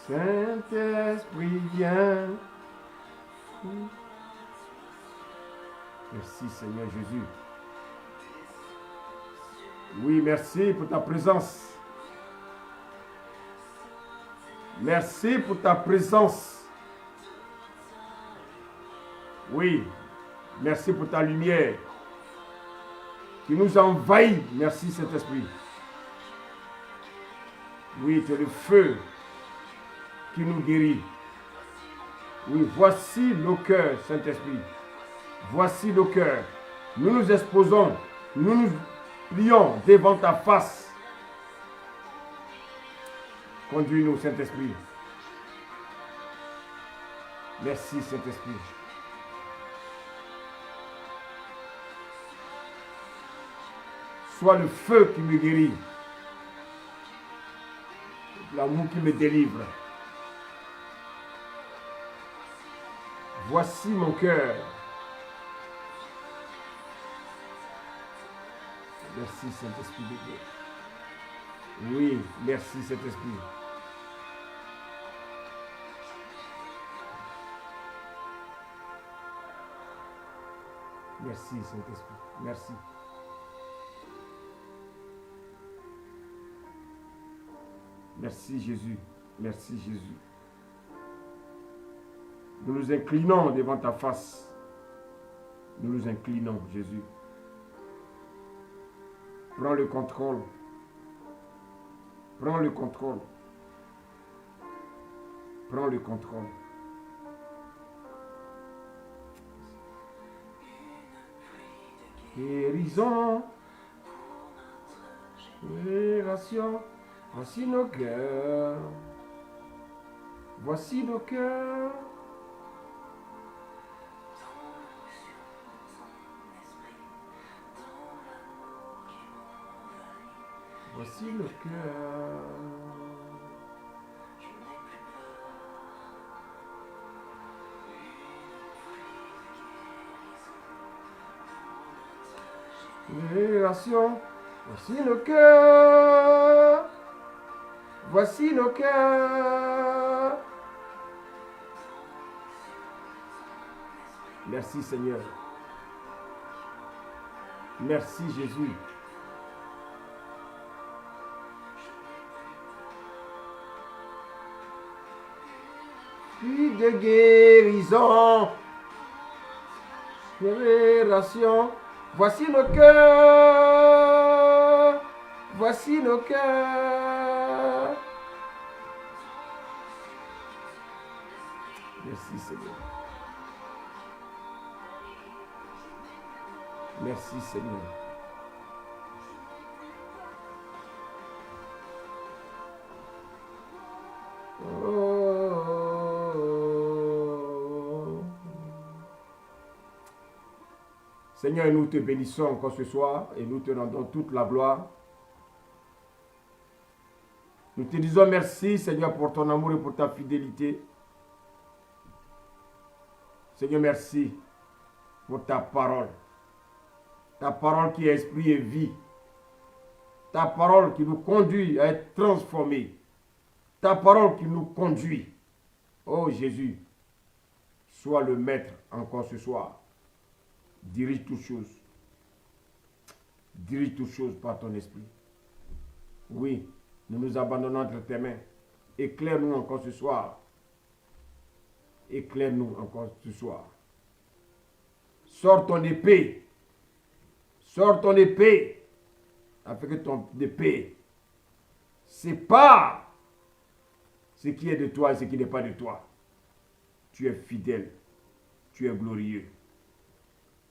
Saint-Esprit, viens. Merci Seigneur Jésus. Oui, merci pour ta présence. Merci pour ta présence. Oui, merci pour ta lumière qui nous envahit. Merci Saint-Esprit. Oui, tu es le feu qui nous guérit. Oui, voici nos cœurs, Saint-Esprit. Voici nos cœurs. Nous nous exposons. Nous nous plions devant ta face. Conduis-nous, Saint-Esprit. Merci, Saint-Esprit. Sois le feu qui me guérit. L'amour qui me délivre. Voici mon cœur. Merci Saint-Esprit de Dieu. Oui, merci Saint-Esprit. Merci Saint-Esprit. Merci. Merci Jésus. Merci Jésus. Nous nous inclinons devant ta face. Nous nous inclinons, Jésus. Prends le contrôle. Prends le contrôle. Prends le contrôle. Guérison. Libération. Voici nos cœurs. Voici nos cœurs. Voici le cœur. Libération. Voici le cœur. Voici nos cœurs. Merci Seigneur. Merci Jésus. Puis de guérison, libération. Voici nos cœurs. Voici nos cœurs. Merci Seigneur. Merci Seigneur. Seigneur, nous te bénissons encore ce soir et nous te rendons toute la gloire. Nous te disons merci, Seigneur, pour ton amour et pour ta fidélité. Seigneur, merci pour ta parole. Ta parole qui est esprit et vie. Ta parole qui nous conduit à être transformés. Ta parole qui nous conduit. Oh Jésus, sois le maître encore ce soir. Dirige toutes choses. Dirige toutes choses par ton esprit. Oui, nous nous abandonnons entre tes mains. Éclaire-nous encore ce soir. Éclaire-nous encore ce soir. Sors ton épée. Sors ton épée. Afin que ton épée sépare ce qui est de toi et ce qui n'est pas de toi. Tu es fidèle. Tu es glorieux.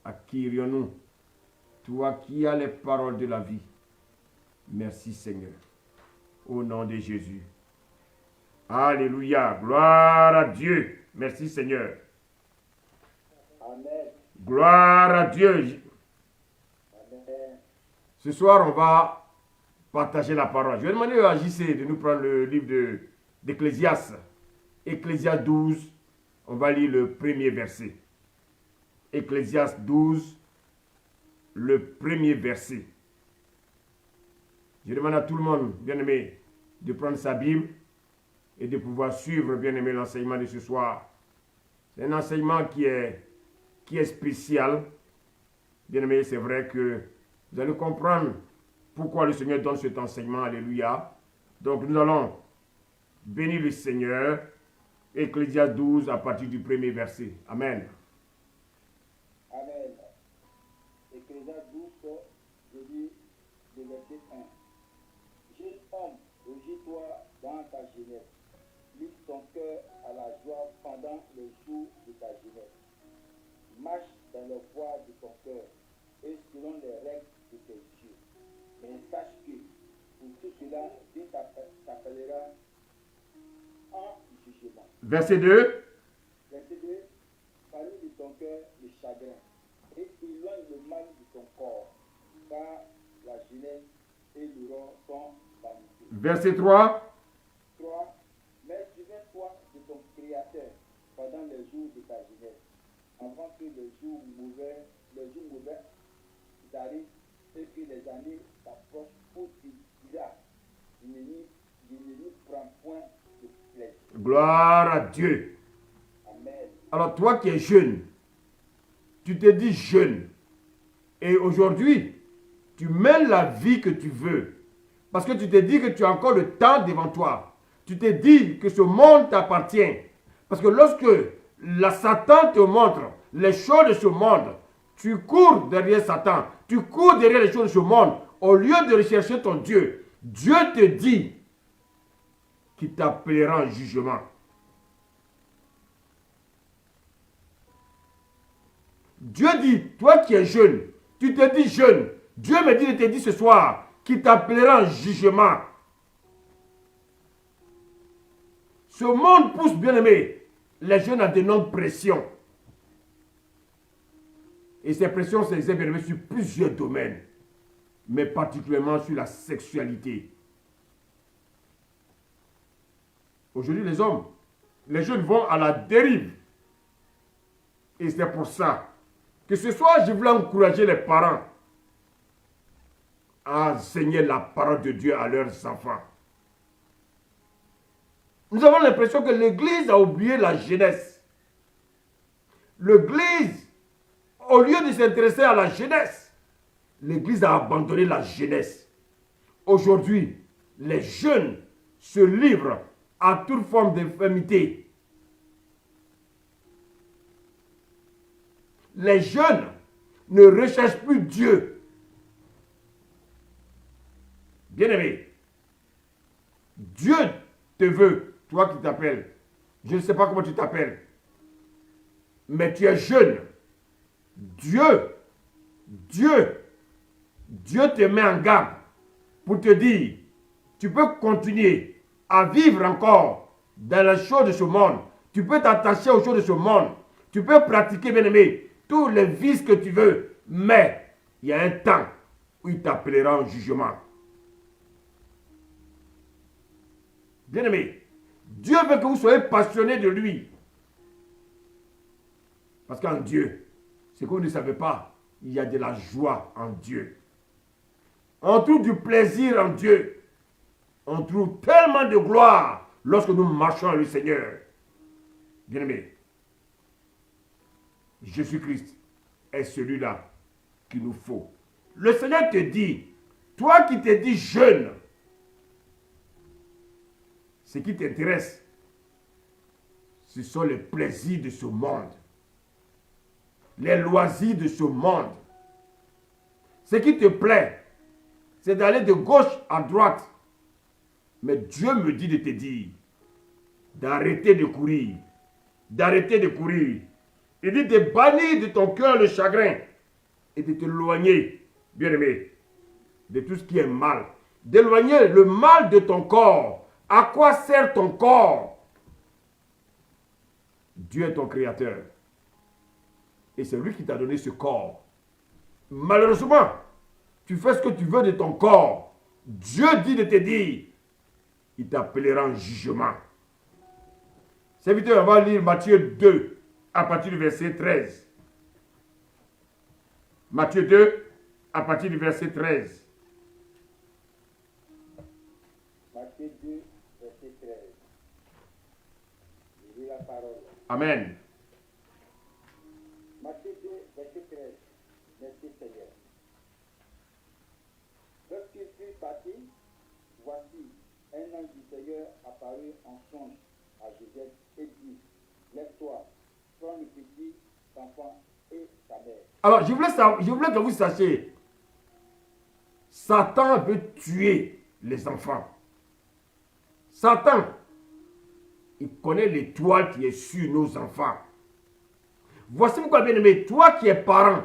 À qui irions-nous? Toi qui as les paroles de la vie. Merci Seigneur. Au nom de Jésus. Alléluia. Gloire à Dieu. Merci Seigneur. Amen. Gloire à Dieu. Amen. Ce soir, on va partager la parole. Je vais demander à JC de nous prendre le livre d'Ecclésiaste. Ecclésiaste 12. On va lire le premier verset. Ecclésiaste 12, le premier verset. Je demande à tout le monde, bien aimé, de prendre sa Bible et de pouvoir suivre, bien aimé, l'enseignement de ce soir. C'est un enseignement qui est spécial. Bien aimé, c'est vrai que vous allez comprendre pourquoi le Seigneur donne cet enseignement. Alléluia. Donc nous allons bénir le Seigneur. Ecclésiaste 12 à partir du premier verset. Amen. Amen. Ecclésiaste 12, je lis le verset 1. Jeune homme, régis-toi dans ta jeunesse. Livre ton cœur à la joie pendant les jours de ta jeunesse. Marche dans le voie de ton cœur et selon les règles de tes yeux. Mais sache que pour tout cela, Dieu t'appellera en jugement. Verset 2. Verset 2. Parle de ton cœur le chagrin et éloigne le mal de ton corps, car la jeunesse et l'urant sont vanité. Verset 3. 3. Mais souviens-toi de ton Créateur pendant les jours de ta jeunesse, avant que les jours mauvais t'arrivent et que les années t'approchent pour dire, l'ennemi prend point de plaisir. Gloire à Dieu. Amen. Alors toi qui es jeune, tu te dis jeune. Et aujourd'hui, tu mènes la vie que tu veux. Parce que tu te dis que tu as encore le temps devant toi. Tu te dis que ce monde t'appartient. Parce que lorsque la Satan te montre les choses de ce monde, tu cours derrière Satan. Tu cours derrière les choses de ce monde. Au lieu de rechercher ton Dieu, Dieu te dit qu'il t'appellera en jugement. Dieu dit, toi qui es jeune, tu te dis jeune. Dieu me dit de te dire ce soir qu'il t'appellera en jugement. Ce monde pousse, bien aimé, les jeunes à d'énormes pressions. Et ces pressions s'exercent, bien aimé, sur plusieurs domaines, mais particulièrement sur la sexualité. Aujourd'hui, les jeunes vont à la dérive. Et c'est pour ça que ce soir, je voulais encourager les parents à enseigner la parole de Dieu à leurs enfants. Nous avons l'impression que l'Église a oublié la jeunesse. L'Église, au lieu de s'intéresser à la jeunesse, l'Église a abandonné la jeunesse. Aujourd'hui, les jeunes se livrent à toute forme d'infirmité. Les jeunes ne recherchent plus Dieu. Bien-aimé, Dieu te veut, toi qui t'appelles. Je ne sais pas comment tu t'appelles, mais tu es jeune. Dieu te met en garde pour te dire, tu peux continuer à vivre encore dans les choses de ce monde. Tu peux t'attacher aux choses de ce monde. Tu peux pratiquer, bien-aimé, tous les vices que tu veux. Mais il y a un temps où il t'appellera en jugement. Bien-aimé, Dieu veut que vous soyez passionnés de lui. Parce qu'en Dieu, ce que vous ne savez pas, il y a de la joie en Dieu. On trouve du plaisir en Dieu. On trouve tellement de gloire lorsque nous marchons avec le Seigneur. Bien-aimé, Jésus-Christ est celui-là qu'il nous faut. Le Seigneur te dit, toi qui te dis jeune, ce qui t'intéresse, ce sont les plaisirs de ce monde, les loisirs de ce monde. Ce qui te plaît, c'est d'aller de gauche à droite. Mais Dieu me dit de te dire d'arrêter de courir. D'arrêter de courir. Il dit de bannir de ton cœur le chagrin et de t'éloigner, bien-aimé, de tout ce qui est mal. D'éloigner le mal de ton corps. À quoi sert ton corps? Dieu est ton créateur. Et c'est lui qui t'a donné ce corps. Malheureusement, tu fais ce que tu veux de ton corps. Dieu dit de te dire, il t'appellera en jugement. Serviteur, on va lire Matthieu 2, à partir du verset 13. Matthieu 2, à partir du verset 13. Matthieu 2, verset 13. de la parole. Amen. Matthieu 2, verset 13. Merci Seigneur. Lorsqu'il fut parti, voici, un ange du Seigneur apparut en songe à Joseph et dit, lève-toi, prends le petit enfant et sa mère. Alors, je voulais que vous sachiez, Satan veut tuer les enfants. Satan, il connaît l'étoile qui est sur nos enfants. Voici pourquoi, bien-aimé, toi qui es parent,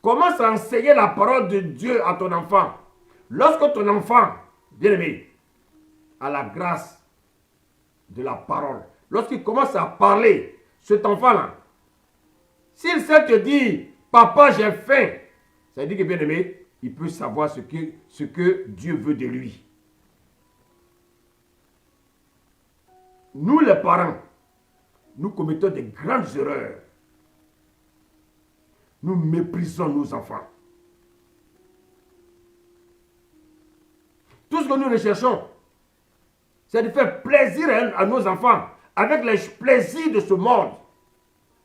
commence à enseigner la parole de Dieu à ton enfant. Lorsque ton enfant, bien-aimé, a la grâce de la parole, lorsqu'il commence à parler, cet enfant-là, s'il sait te dire, papa, j'ai faim, ça veut dire que, bien-aimé, il peut savoir ce que Dieu veut de lui. Nous, les parents, nous commettons de grandes erreurs. Nous méprisons nos enfants. Tout ce que nous recherchons, c'est de faire plaisir à nos enfants avec les plaisirs de ce monde.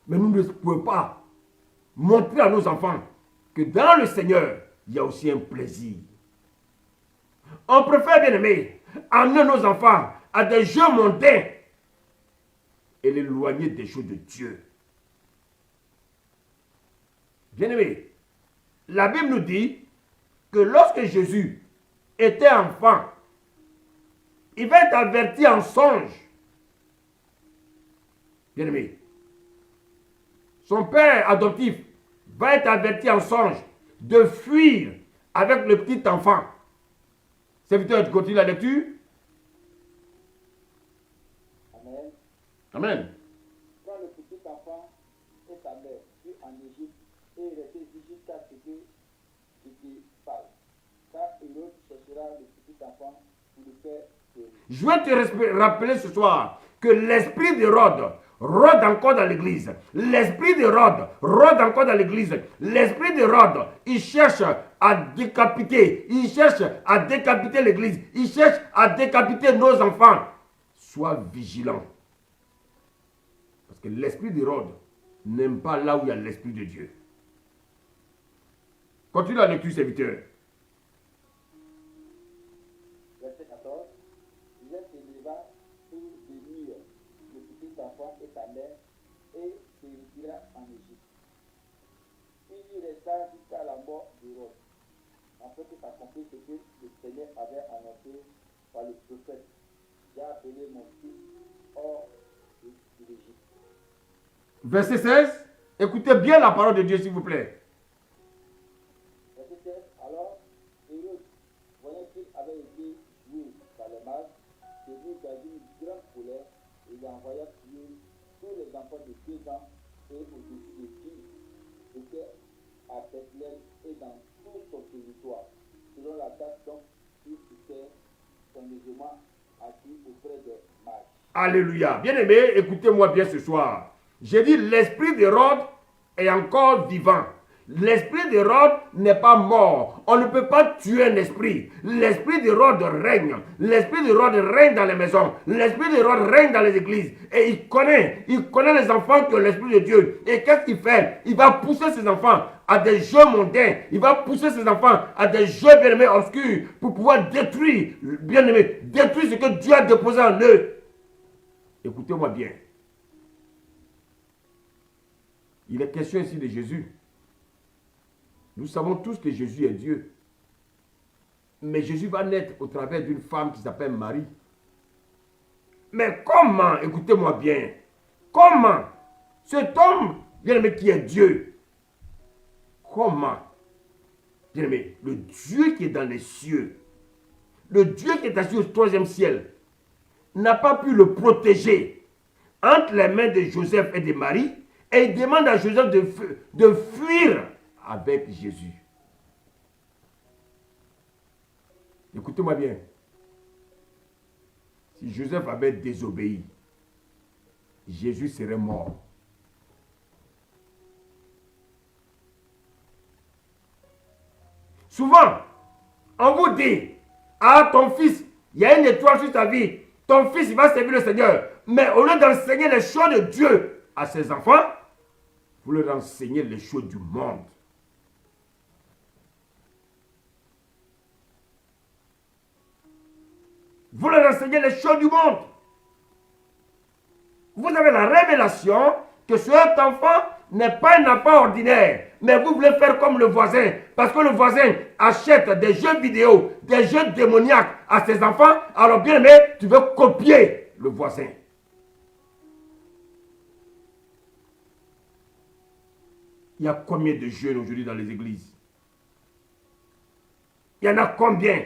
Mais nous ne pouvons pas montrer à nos enfants que dans le Seigneur, il y a aussi un plaisir. On préfère, bien aimé, amener nos enfants à des jeux mondains et l'éloigner des choses de Dieu. Bien aimé, la Bible nous dit que lorsque Jésus était enfant, il va être averti en songe. Bien aimé, son père adoptif va être averti en songe de fuir avec le petit enfant. Serviteur, tu continues la lecture? Amen. Amen. Quand le petit enfant et sa mère furent en Égypte et restaient jusqu'à ce que j'étais parle. Car Hérode cherchera le petit enfant pour le faire périr. Je vais te rappeler ce soir que l'esprit d'Hérode rôde encore dans l'église. L'esprit d'Hérode rôde encore dans l'église. L'esprit d'Hérode, il cherche à décapiter. Il cherche à décapiter l'église. Il cherche à décapiter nos enfants. Sois vigilant. Parce que l'esprit d'Hérode n'aime pas là où il y a l'esprit de Dieu. Continue la lecture, serviteur. Verset 14. Joseph se leva pour bénir le petit enfant et sa mère et se retira en Égypte. Puis il resta jusqu'à la mort d'Hérode, afin que s'accomplisse ce que le Seigneur avait annoncé par le prophète. J'ai appelé mon fils hors de l'Égypte. Verset 16. Écoutez bien la parole de Dieu, s'il vous plaît. Verset 16. Alors, Hérode, voyant qu'il avait été joué par les mages, se mit dans une grande colère et il envoya tuer tous les enfants de 2 ans et au-dessus de 10 étaient à Bethléem et dans tout son territoire, selon la date dont il s'était soigneusement assis auprès des mages. Alléluia. Bien-aimé, écoutez-moi bien ce soir. J'ai dit, l'esprit d'Hérode est encore vivant. L'esprit d'Hérode n'est pas mort. On ne peut pas tuer un esprit. L'esprit d'Hérode règne. L'esprit d'Hérode règne dans les maisons. L'esprit d'Hérode règne dans les églises. Et il connaît les enfants qui ont l'esprit de Dieu. Et qu'est-ce qu'il fait? Il va pousser ses enfants à des jeux mondains. Il va pousser ses enfants à des jeux bien-aimés obscurs pour pouvoir détruire, bien-aimés, détruire ce que Dieu a déposé en eux. Écoutez-moi bien. Il est question ici de Jésus. Nous savons tous que Jésus est Dieu. Mais Jésus va naître au travers d'une femme qui s'appelle Marie. Mais comment, écoutez-moi bien, comment cet homme, bien-aimé, qui est Dieu, comment, bien-aimé, le Dieu qui est dans les cieux, le Dieu qui est assis au 3e ciel, n'a pas pu le protéger entre les mains de Joseph et de Marie, et il demande à Joseph de fuir avec Jésus. Écoutez-moi bien. Si Joseph avait désobéi, Jésus serait mort. Souvent, on vous dit, ah ton fils, il y a une étoile sur ta vie. Ton fils, il va servir le Seigneur. Mais au lieu d'enseigner les choses de Dieu à ses enfants, vous leur enseignez les choses du monde. Vous leur enseignez les choses du monde. Vous avez la révélation que cet enfant n'est pas un enfant ordinaire. Mais vous voulez faire comme le voisin. Parce que le voisin achète des jeux vidéo, des jeux démoniaques à ses enfants. Alors bien aimé, tu veux copier le voisin. Il y a combien de jeunes aujourd'hui dans les églises? Il y en a combien?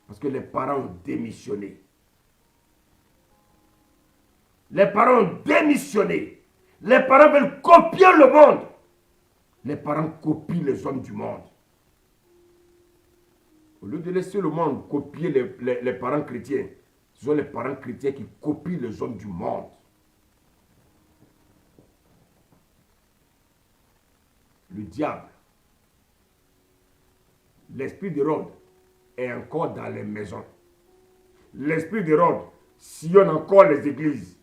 Parce que les parents ont démissionné. Les parents ont démissionné. Les parents veulent copier le monde. Les parents copient les hommes du monde. Au lieu de laisser le monde copier les parents chrétiens, ce sont les parents chrétiens qui copient les hommes du monde. Le diable, l'esprit d'Hérode est encore dans les maisons. L'esprit d'Hérode sillonne encore les églises.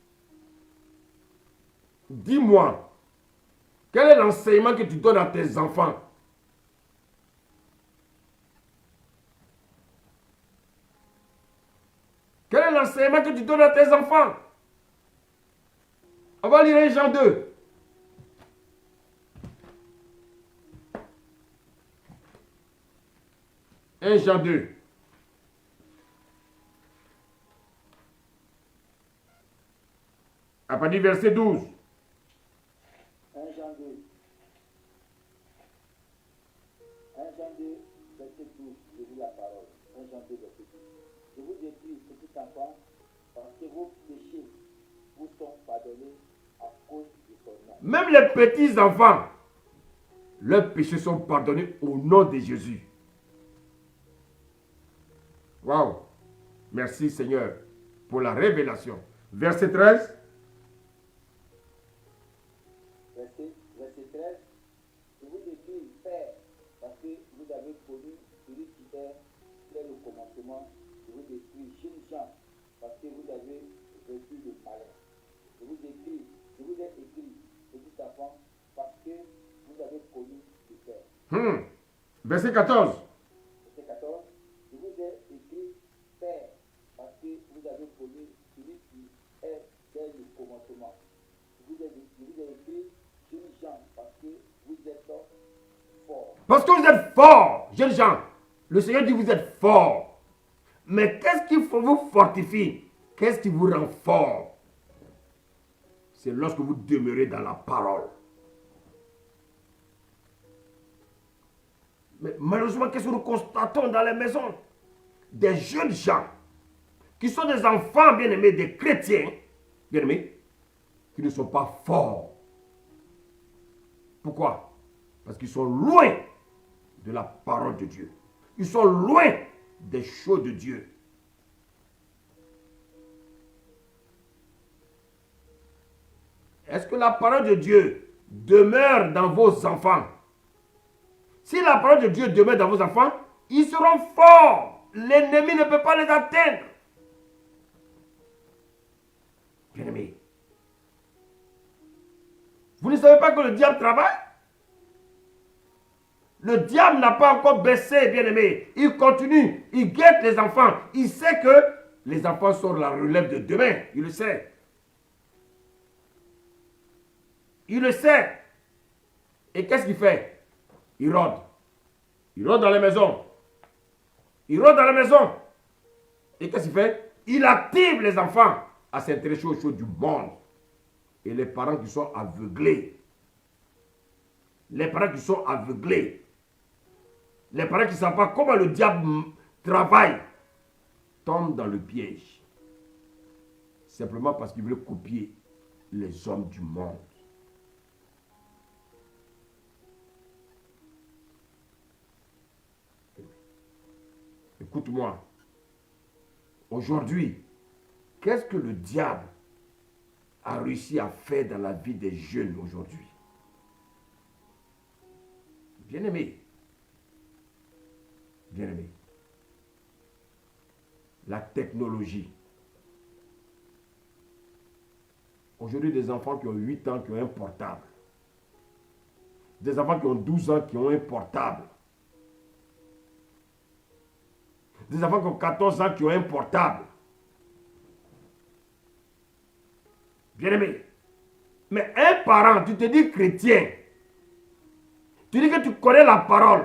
Dis-moi, quel est l'enseignement que tu donnes à tes enfants? Quel est l'enseignement que tu donnes à tes enfants? On va lire 1 Jean 2. Jean 2. À partir du verset 12. 1 Jean 2. 1 Jean 2, verset 12. Je lis la parole. 1 Jean 2, verset 12. Je vous écris, petits enfants, parce que vos péchés vous sont pardonnés à cause de son nom. Même les petits enfants, leurs péchés sont pardonnés au nom de Jésus. Waouh! Merci Seigneur pour la révélation. Verset 13. Verset 13. Je vous écris, Père, parce que vous avez connu celui qui est dès le commencement. Je vous écris, jeunes gens, parce que vous avez vécu le malin. Je vous ai écrit, petits enfants, parce que vous avez connu le Père. Verset 14. Verset 14. Je vous ai écrit, Père, parce que vous avez connu celui qui est dès le commencement. Je vous ai écrit, jeunes gens, parce que vous êtes forts. Parce que vous êtes forts, jeunes gens. Le Seigneur dit vous êtes forts. Mais qu'est-ce qui vous fortifie? Qu'est-ce qui vous rend fort? C'est lorsque vous demeurez dans la parole. Mais malheureusement, qu'est-ce que nous constatons dans les maisons? Des jeunes gens qui sont des enfants bien-aimés, des chrétiens bien-aimés, qui ne sont pas forts. Pourquoi? Parce qu'ils sont loin de la parole de Dieu. Ils sont loin des choses de Dieu. Est-ce que la parole de Dieu demeure dans vos enfants? Si la parole de Dieu demeure dans vos enfants, ils seront forts. L'ennemi ne peut pas les atteindre. Bien-aimés, vous ne savez pas que le diable travaille? Le diable n'a pas encore baissé, bien-aimé. Il continue, il guette les enfants. Il sait que les enfants sont la relève de demain. Il le sait. Il le sait. Et qu'est-ce qu'il fait? Il rôde. Il rôde dans les maisons. Il rôde dans la maison. Et qu'est-ce qu'il fait? Il active les enfants à s'intéresser aux choses du monde. Et les parents qui sont aveuglés. Les parents qui sont aveuglés. Les parents qui ne savent pas comment le diable travaille tombent dans le piège. Simplement parce qu'ils veulent copier les hommes du monde. Écoute-moi. Aujourd'hui, qu'est-ce que le diable a réussi à faire dans la vie des jeunes aujourd'hui? Bien-aimé. Bien-aimé. la technologie. Aujourd'hui, des enfants qui ont 8 ans qui ont un portable. Des enfants qui ont 12 ans qui ont un portable. Des enfants qui ont 14 ans qui ont un portable. Bien aimé. Mais un parent, tu te dis chrétien. Tu dis que tu connais la parole.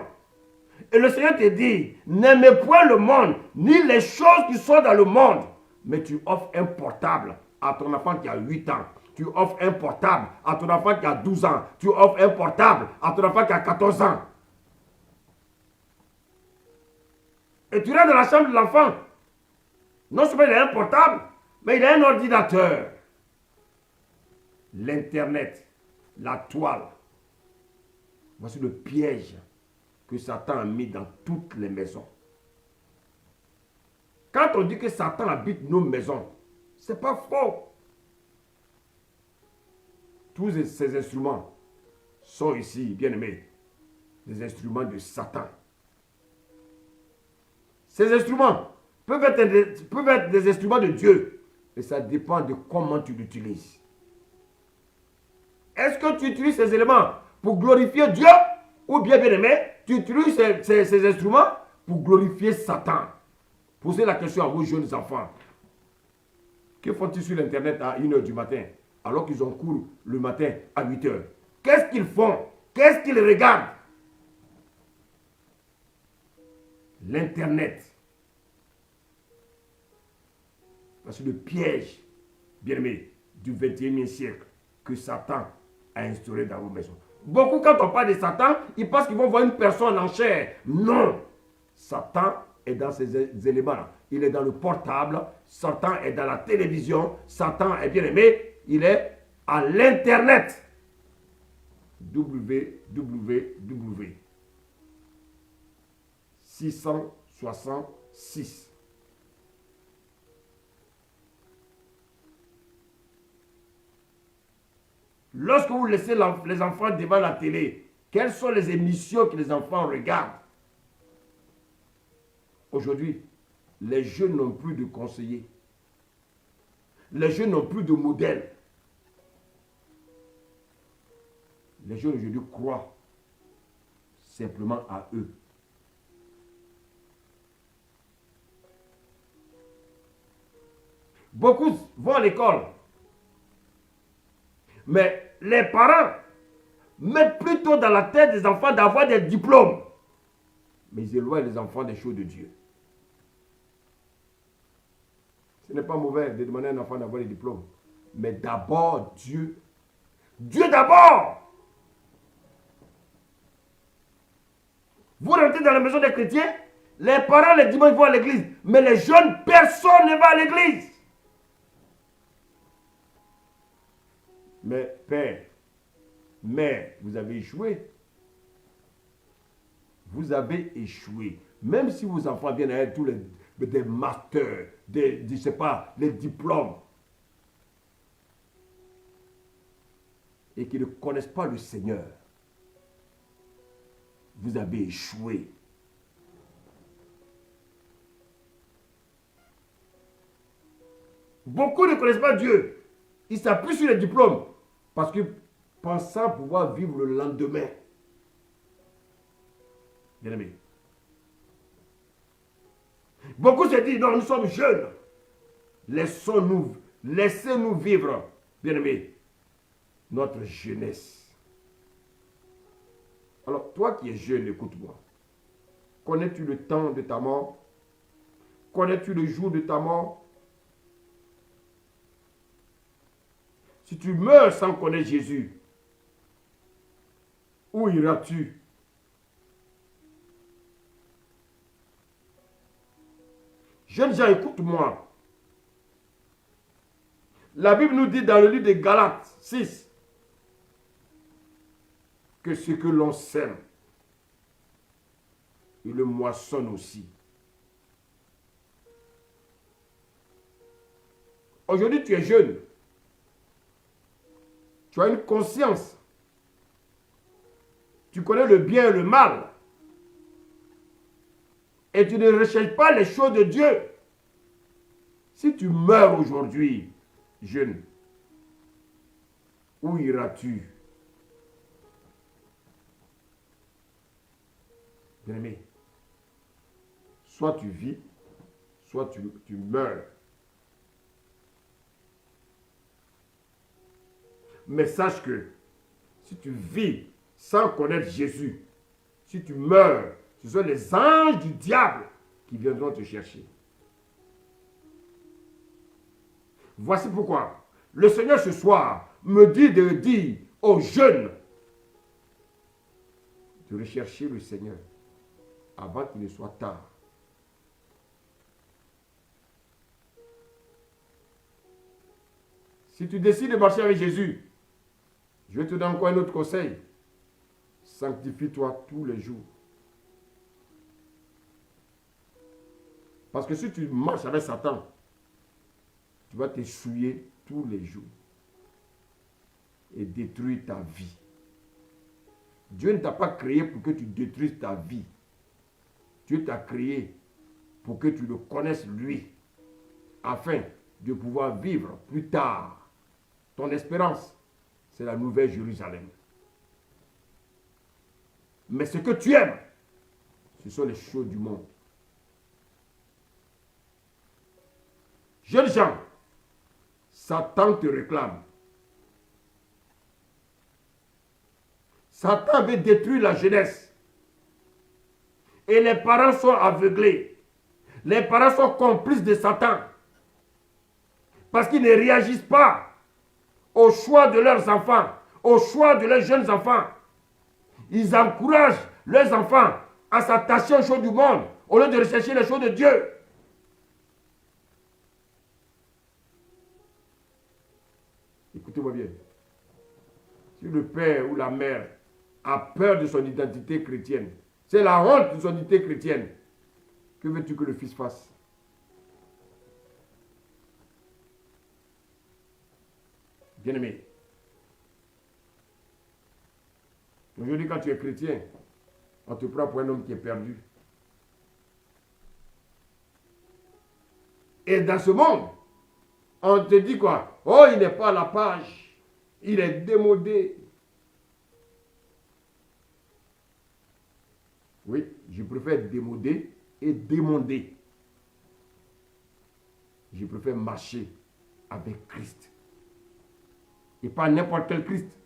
Et le Seigneur te dit, n'aimez point le monde, ni les choses qui sont dans le monde. Mais tu offres un portable à ton enfant qui a 8 ans. Tu offres un portable à ton enfant qui a 12 ans. Tu offres un portable à ton enfant qui a 14 ans. Et tu rentres dans la chambre de l'enfant. Non seulement il a un portable, mais il a un ordinateur. L'Internet, la toile. Voici le piège que Satan a mis dans toutes les maisons. Quand on dit que Satan habite nos maisons, ce n'est pas faux. Tous ces instruments sont ici, bien aimés, des instruments de Satan. Ces instruments peuvent être des instruments de Dieu, et ça dépend de comment tu l'utilises. Est-ce que tu utilises ces éléments pour glorifier Dieu, ou bien aimé, tu utilises ces instruments pour glorifier Satan? Posez la question à vos jeunes enfants. Que font-ils sur l'internet à 1h du matin, alors qu'ils ont cours le matin à 8h? Qu'est-ce qu'ils font? Qu'est-ce qu'ils regardent? L'internet. C'est le piège, bien aimé, du 21e siècle que Satan a instauré dans vos maisons. Beaucoup, quand on parle de Satan, ils pensent qu'ils vont voir une personne en chair. Non! Satan est dans ces éléments-là. Il est dans le portable. Satan est dans la télévision. Satan est, bien aimé, il est à l'Internet. www. 666. Lorsque vous laissez les enfants devant la télé, quelles sont les émissions que les enfants regardent? Aujourd'hui, les jeunes n'ont plus de conseillers. Les jeunes n'ont plus de modèles. Les jeunes aujourd'hui croient simplement à eux. Beaucoup vont à l'école. Mais les parents mettent plutôt dans la tête des enfants d'avoir des diplômes. Mais ils éloignent les enfants des choses de Dieu. Ce n'est pas mauvais de demander à un enfant d'avoir des diplômes. Mais d'abord, Dieu. Dieu d'abord. Vous rentrez dans la maison des chrétiens, les parents les dimanches vont à l'église. Mais les jeunes, personne ne va à l'église. Mais père, mère, vous avez échoué. Vous avez échoué. Même si vos enfants viennent avec tous des masters, je sais pas, les diplômes, et qui ne connaissent pas le Seigneur, vous avez échoué. Beaucoup ne connaissent pas Dieu. Ils s'appuient sur les diplômes. Parce que pensant pouvoir vivre le lendemain. Bien aimé. Beaucoup se disent, non, nous sommes jeunes. Laissez-nous vivre, bien aimé, notre jeunesse. Alors, toi qui es jeune, écoute-moi. Connais-tu le temps de ta mort? Connais-tu le jour de ta mort? Si tu meurs sans connaître Jésus, où iras-tu? Jeunes gens, écoute-moi. La Bible nous dit dans le livre de Galates 6 que ce que l'on sème, il le moissonne aussi. Aujourd'hui, tu es jeune. Tu as une conscience. Tu connais le bien et le mal. Et tu ne recherches pas les choses de Dieu. Si tu meurs aujourd'hui, jeune, où iras-tu? Bien-aimé, soit tu vis, soit tu meurs. Mais sache que si tu vis sans connaître Jésus, si tu meurs, ce sont les anges du diable qui viendront te chercher. Voici pourquoi le Seigneur ce soir me dit de dire aux jeunes de rechercher le Seigneur avant qu'il ne soit tard. Si tu décides de marcher avec Jésus, je vais te donner encore un autre conseil. Sanctifie-toi tous les jours. Parce que si tu marches avec Satan, tu vas t'essouiller tous les jours et détruire ta vie. Dieu ne t'a pas créé pour que tu détruises ta vie. Dieu t'a créé pour que tu le connaisses lui, afin de pouvoir vivre plus tard. Ton espérance, c'est la nouvelle Jérusalem. Mais ce que tu aimes, ce sont les choses du monde. Jeunes gens, Satan te réclame. Satan veut détruire la jeunesse. Et les parents sont aveuglés. Les parents sont complices de Satan. Parce qu'ils ne réagissent pas au choix de leurs enfants, au choix de leurs jeunes enfants. Ils encouragent leurs enfants à s'attacher aux choses du monde au lieu de rechercher les choses de Dieu. Écoutez-moi bien. Si le père ou la mère a peur de son identité chrétienne, c'est la honte de son identité chrétienne, que veux-tu que le fils fasse? Bien-aimé, aujourd'hui quand tu es chrétien, on te prend pour un homme qui est perdu. Et dans ce monde, on te dit quoi? Oh, il n'est pas à la page, il est démodé. Oui, je préfère démoder et démonder. Je préfère marcher avec Christ. Et pas n'importe quel Christ.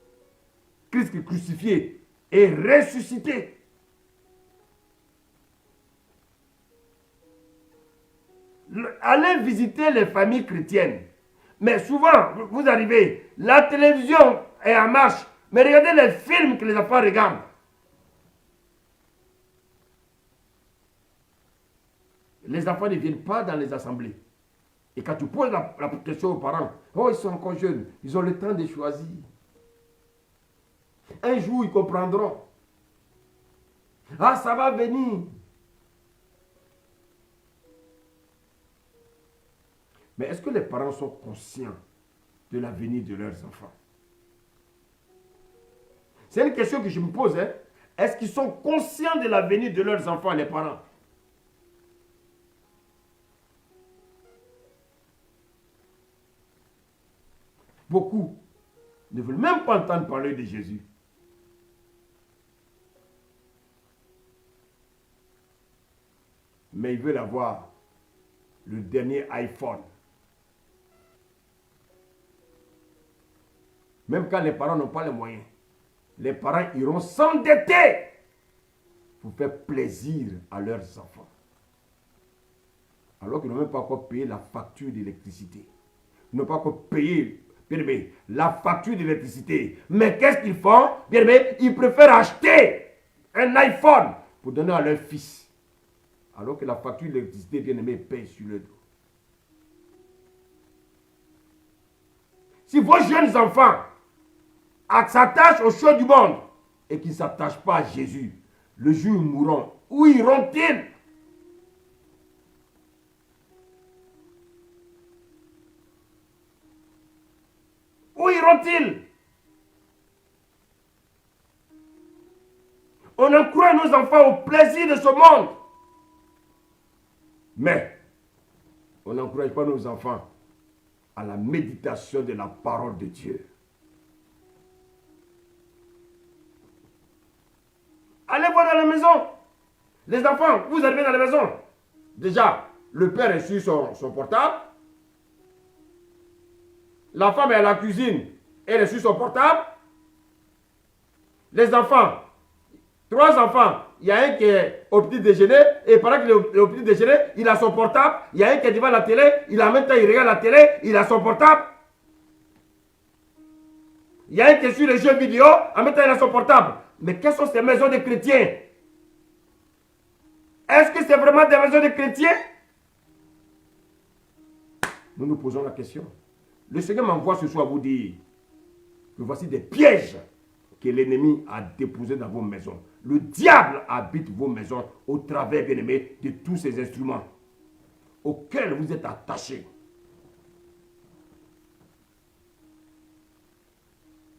Christ qui est crucifié et ressuscité. Allez visiter les familles chrétiennes. Mais souvent, vous arrivez, la télévision est en marche, mais regardez les films que les enfants regardent. Les enfants ne viennent pas dans les assemblées. Et quand tu poses la question aux parents, oh, ils sont encore jeunes, ils ont le temps de choisir. Un jour, ils comprendront. Ah, ça va venir. Mais est-ce que les parents sont conscients de l'avenir de leurs enfants? C'est une question que je me pose. Hein? Est-ce qu'ils sont conscients de l'avenir de leurs enfants, les parents? Beaucoup ne veulent même pas entendre parler de Jésus. Mais ils veulent avoir le dernier iPhone. Même quand les parents n'ont pas les moyens, les parents iront s'endetter pour faire plaisir à leurs enfants. Alors qu'ils n'ont même pas encore payé la facture d'électricité. Ils n'ont pas encore payé, bien aimé, la facture d'électricité. Mais qu'est-ce qu'ils font? Bien aimé, ils préfèrent acheter un iPhone pour donner à leur fils. Alors que la facture d'électricité, bien aimé, paye sur le dos. Si vos jeunes enfants s'attachent aux choses du monde et qu'ils ne s'attachent pas à Jésus, le jour où ils mourront, où iront-ils? Où iront-ils? On encourage nos enfants au plaisir de ce monde. Mais on n'encourage pas nos enfants à la méditation de la parole de Dieu. Allez voir dans la maison. Les enfants, vous arrivez dans la maison. Déjà, le père est sur son portable. La femme est à la cuisine. Elle est sur son portable. Les enfants, 3 enfants. Il y a un qui est au petit déjeuner. Et pendant qu'il est au petit déjeuner, il a son portable. Il y a un qui est devant la télé. En même temps, il regarde la télé. Il a son portable. Il y a un qui est sur les jeux vidéo. En même temps, il a son portable. Mais quelles sont ces maisons de chrétiens? Est-ce que c'est vraiment des maisons de chrétiens? Nous nous posons la question. Le Seigneur m'envoie ce soir vous dire que voici des pièges que l'ennemi a déposés dans vos maisons. Le diable habite vos maisons au travers, bien aimé, de tous ces instruments auxquels vous êtes attachés.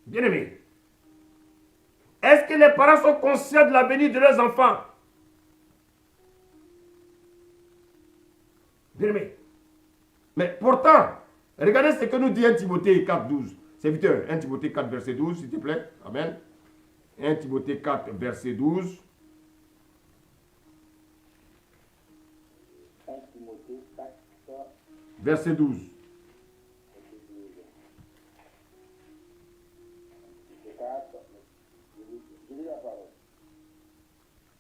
Bien aimé, est-ce que les parents sont conscients de l'avenir de leurs enfants? Bien aimé. Mais pourtant, regardez ce que nous dit 1 Timothée 4, 12. Serviteur, 1 Timothée 4, verset 12, s'il te plaît. Amen. 1 Timothée 4, verset 12. 1 Timothée 4, Verset 12. Je lis la parole.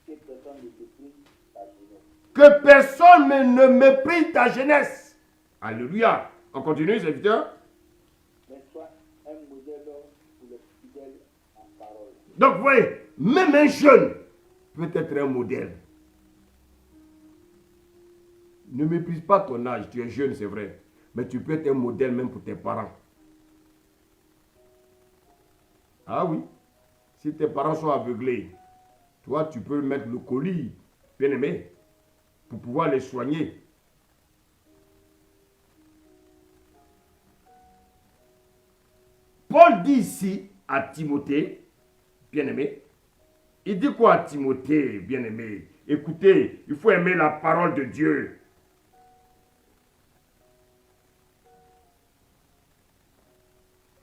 Que personne ne méprise ta jeunesse. Que personne ne méprise ta jeunesse. Alléluia. On continue, serviteur. Mais sois un modèle pour les fidèles en parole. Donc, vous voyez, même un jeune peut être un modèle. Ne méprise pas ton âge. Tu es jeune, c'est vrai. Mais tu peux être un modèle même pour tes parents. Ah oui. Si tes parents sont aveuglés, toi, tu peux mettre le colis, bien aimé, pour pouvoir les soigner. Paul dit ici à Timothée, bien-aimé, il dit quoi à Timothée, bien-aimé? Écoutez, il faut aimer la parole de Dieu.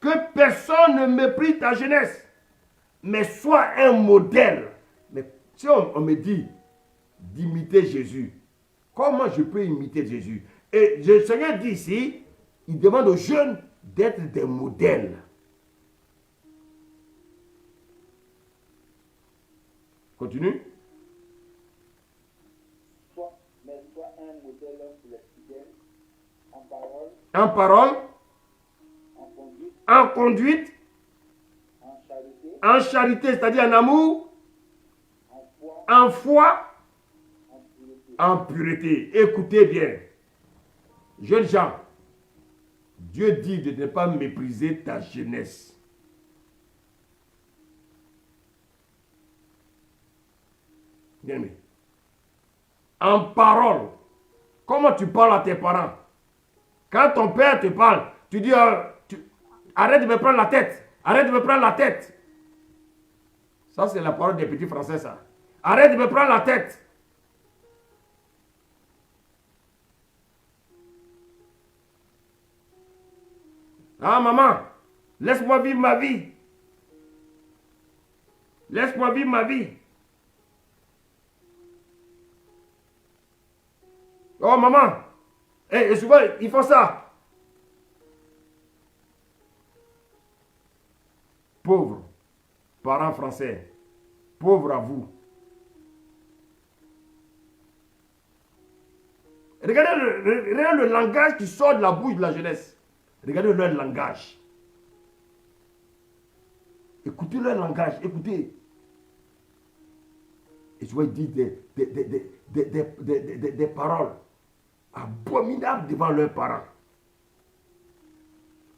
Que personne ne méprise ta jeunesse, mais sois un modèle. Mais si on me dit d'imiter Jésus, comment je peux imiter Jésus? Et le Seigneur dit ici, il demande aux jeunes d'être des modèles. Continue. Mais sois un modèle pour les fidèles en parole, En parole, en conduite, en charité, c'est-à-dire en amour, en foi, en pureté. Écoutez bien. Jeunes gens, Dieu dit de ne pas mépriser ta jeunesse. Bien aimé. En parole. Comment tu parles à tes parents? Quand ton père te parle, tu dis arrête de me prendre la tête. Arrête de me prendre la tête. Ça, c'est la parole des petits français, ça. Arrête de me prendre la tête. Ah, maman, laisse-moi vivre ma vie. Laisse-moi vivre ma vie. Oh, maman. Et souvent, ils font ça. Pauvres, parents français, pauvres à vous. Regardez le langage qui sort de la bouche de la jeunesse. Regardez leur langage. Écoutez leur langage, écoutez. Et tu vois, ils disent des paroles abominables devant leurs parents.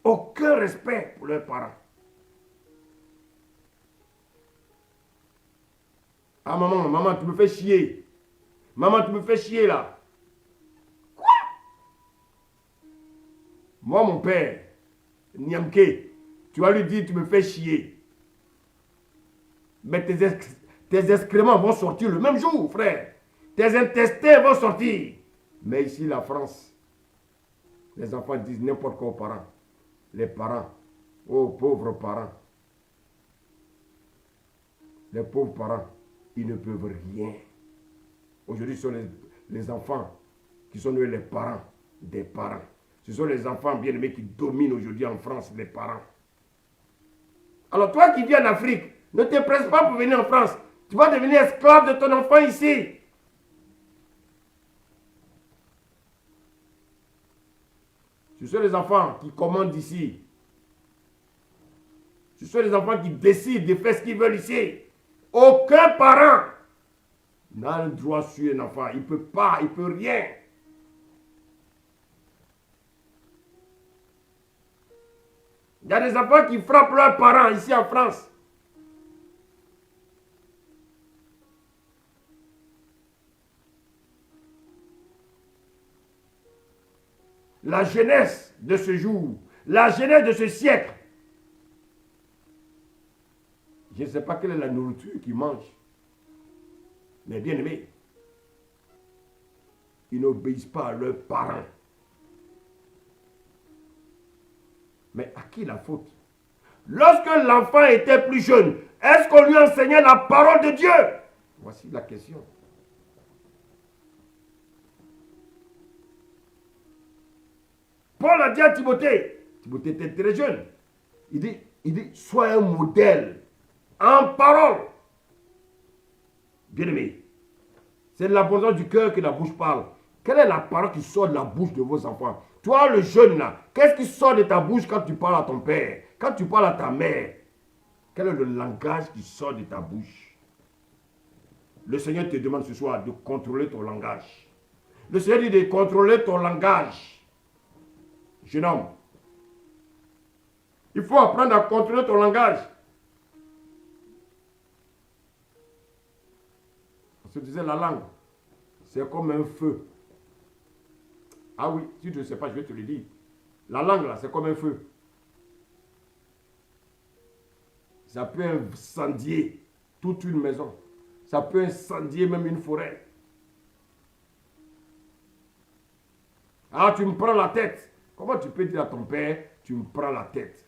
Aucun respect pour leurs parents. Ah maman, tu me fais chier. Maman, tu me fais chier là. Quoi? Moi, mon père, Niamke, tu vas lui dire, tu me fais chier. Mais tes excréments vont sortir le même jour, frère. Tes intestins vont sortir. Mais ici, la France, Les enfants disent n'importe quoi aux parents. Les parents, oh pauvres parents. Les pauvres parents, ils ne peuvent rien. Aujourd'hui, ce sont les enfants qui sont les parents des parents. Ce sont les enfants bien-aimés qui dominent aujourd'hui en France, les parents. Alors toi qui viens d'Afrique, ne te presse pas pour venir en France. Tu vas devenir esclave de ton enfant ici. Ce sont les enfants qui commandent ici. Ce sont les enfants qui décident de faire ce qu'ils veulent ici. Aucun parent n'a le droit sur un enfant. Il ne peut pas, il ne peut rien. Il y a des enfants qui frappent leurs parents ici en France. La jeunesse de ce jour, la jeunesse de ce siècle. Je ne sais pas quelle est la nourriture qu'ils mangent. Mais bien aimés, ils n'obéissent pas à leurs parents. Mais à qui la faute? Lorsque l'enfant était plus jeune, est-ce qu'on lui enseignait la parole de Dieu? Voici la question. Paul a dit à Timothée, Timothée était très jeune, il dit, sois un modèle en parole. Bien-aimé, c'est de l'abondance du cœur que la bouche parle. Quelle est la parole qui sort de la bouche de vos enfants? Toi, le jeune là, qu'est-ce qui sort de ta bouche quand tu parles à ton père? Quand tu parles à ta mère? Quel est le langage qui sort de ta bouche? Le Seigneur te demande ce soir de contrôler ton langage. Le Seigneur dit de contrôler ton langage. Jeune homme, il faut apprendre à contrôler ton langage. On se disait la langue, c'est comme un feu. Ah oui, si tu ne sais pas, je vais te le dire. La langue là, c'est comme un feu. Ça peut incendier toute une maison. Ça peut incendier même une forêt. Ah, tu me prends la tête. Comment tu peux dire à ton père, tu me prends la tête?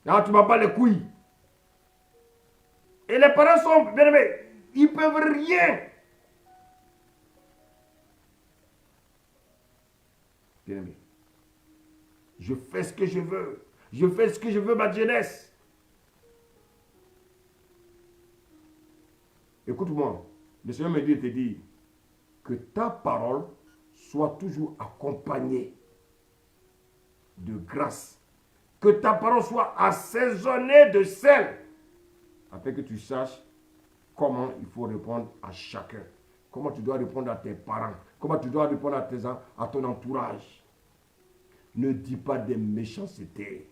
Ah, tu m'as pas les couilles. Et les parents sont bien aimés. Ils ne peuvent rien. Bien aimé. Je fais ce que je veux. Je fais ce que je veux, ma jeunesse. Écoute-moi. Le Seigneur me dit de te dire que ta parole soit toujours accompagnée de grâce. Que ta parole soit assaisonnée de sel. Afin que tu saches comment il faut répondre à chacun. Comment tu dois répondre à tes parents. Comment tu dois répondre à ton entourage. Ne dis pas des méchancetés.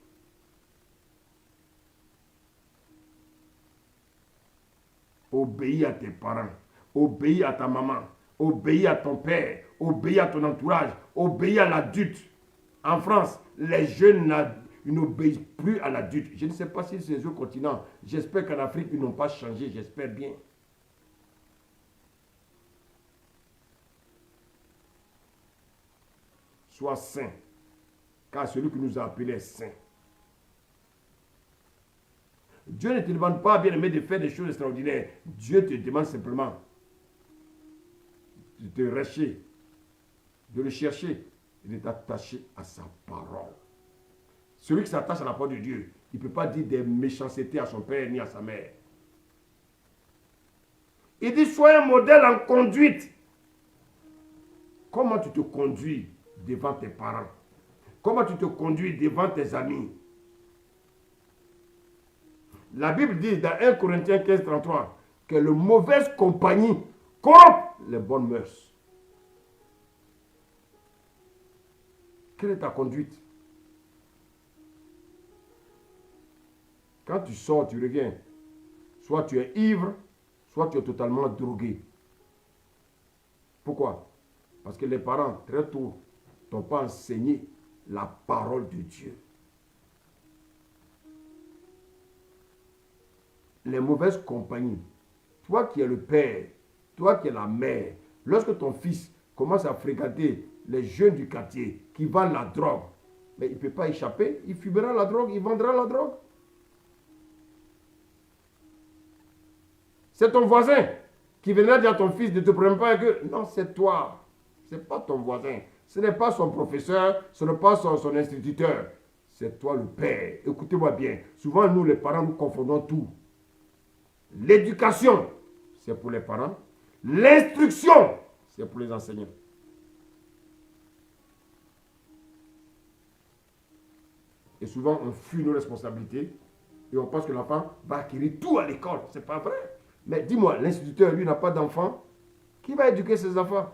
Obéis à tes parents. Obéis à ta maman. Obéis à ton père. Obéis à ton entourage. Obéis à l'adulte. En France, les jeunes n'obéissent plus à l'adulte. Je ne sais pas si c'est les autres continents. J'espère qu'en Afrique, ils n'ont pas changé. J'espère bien. Sois saint. Car celui qui nous a appelés est saint. Dieu ne te demande pas, bien aimé, de faire des choses extraordinaires. Dieu te demande simplement de te racher, de le chercher et de t'attacher à sa parole. Celui qui s'attache à la parole de Dieu, il ne peut pas dire des méchancetés à son père ni à sa mère. Il dit, sois un modèle en conduite. Comment tu te conduis devant tes parents? Comment tu te conduis devant tes amis? La Bible dit dans 1 Corinthiens 15, 33 que la mauvaise compagnie corrompt les bonnes mœurs. Quelle est ta conduite? Quand tu sors, tu reviens. Soit tu es ivre, soit tu es totalement drogué. Pourquoi? Parce que les parents, très tôt, t'ont pas enseigné la parole de Dieu. Les mauvaises compagnies toi qui es le père, toi qui es la mère, lorsque ton fils commence à fréquenter les jeunes du quartier qui vendent la drogue, mais il ne peut pas échapper, il fumera la drogue, il vendra la drogue. C'est ton voisin qui viendra dire à ton fils de te prendre pas que non, c'est toi, ce n'est pas ton voisin, ce n'est pas son professeur, ce n'est pas son instituteur, c'est toi le père. Écoutez-moi bien, souvent nous les parents nous confondons tout. L'éducation, c'est pour les parents, l'instruction, c'est pour les enseignants. Et souvent, on fuit nos responsabilités et on pense que l'enfant va acquérir tout à l'école. Ce n'est pas vrai. Mais dis-moi, l'instituteur, lui, n'a pas d'enfant. Qui va éduquer ses enfants?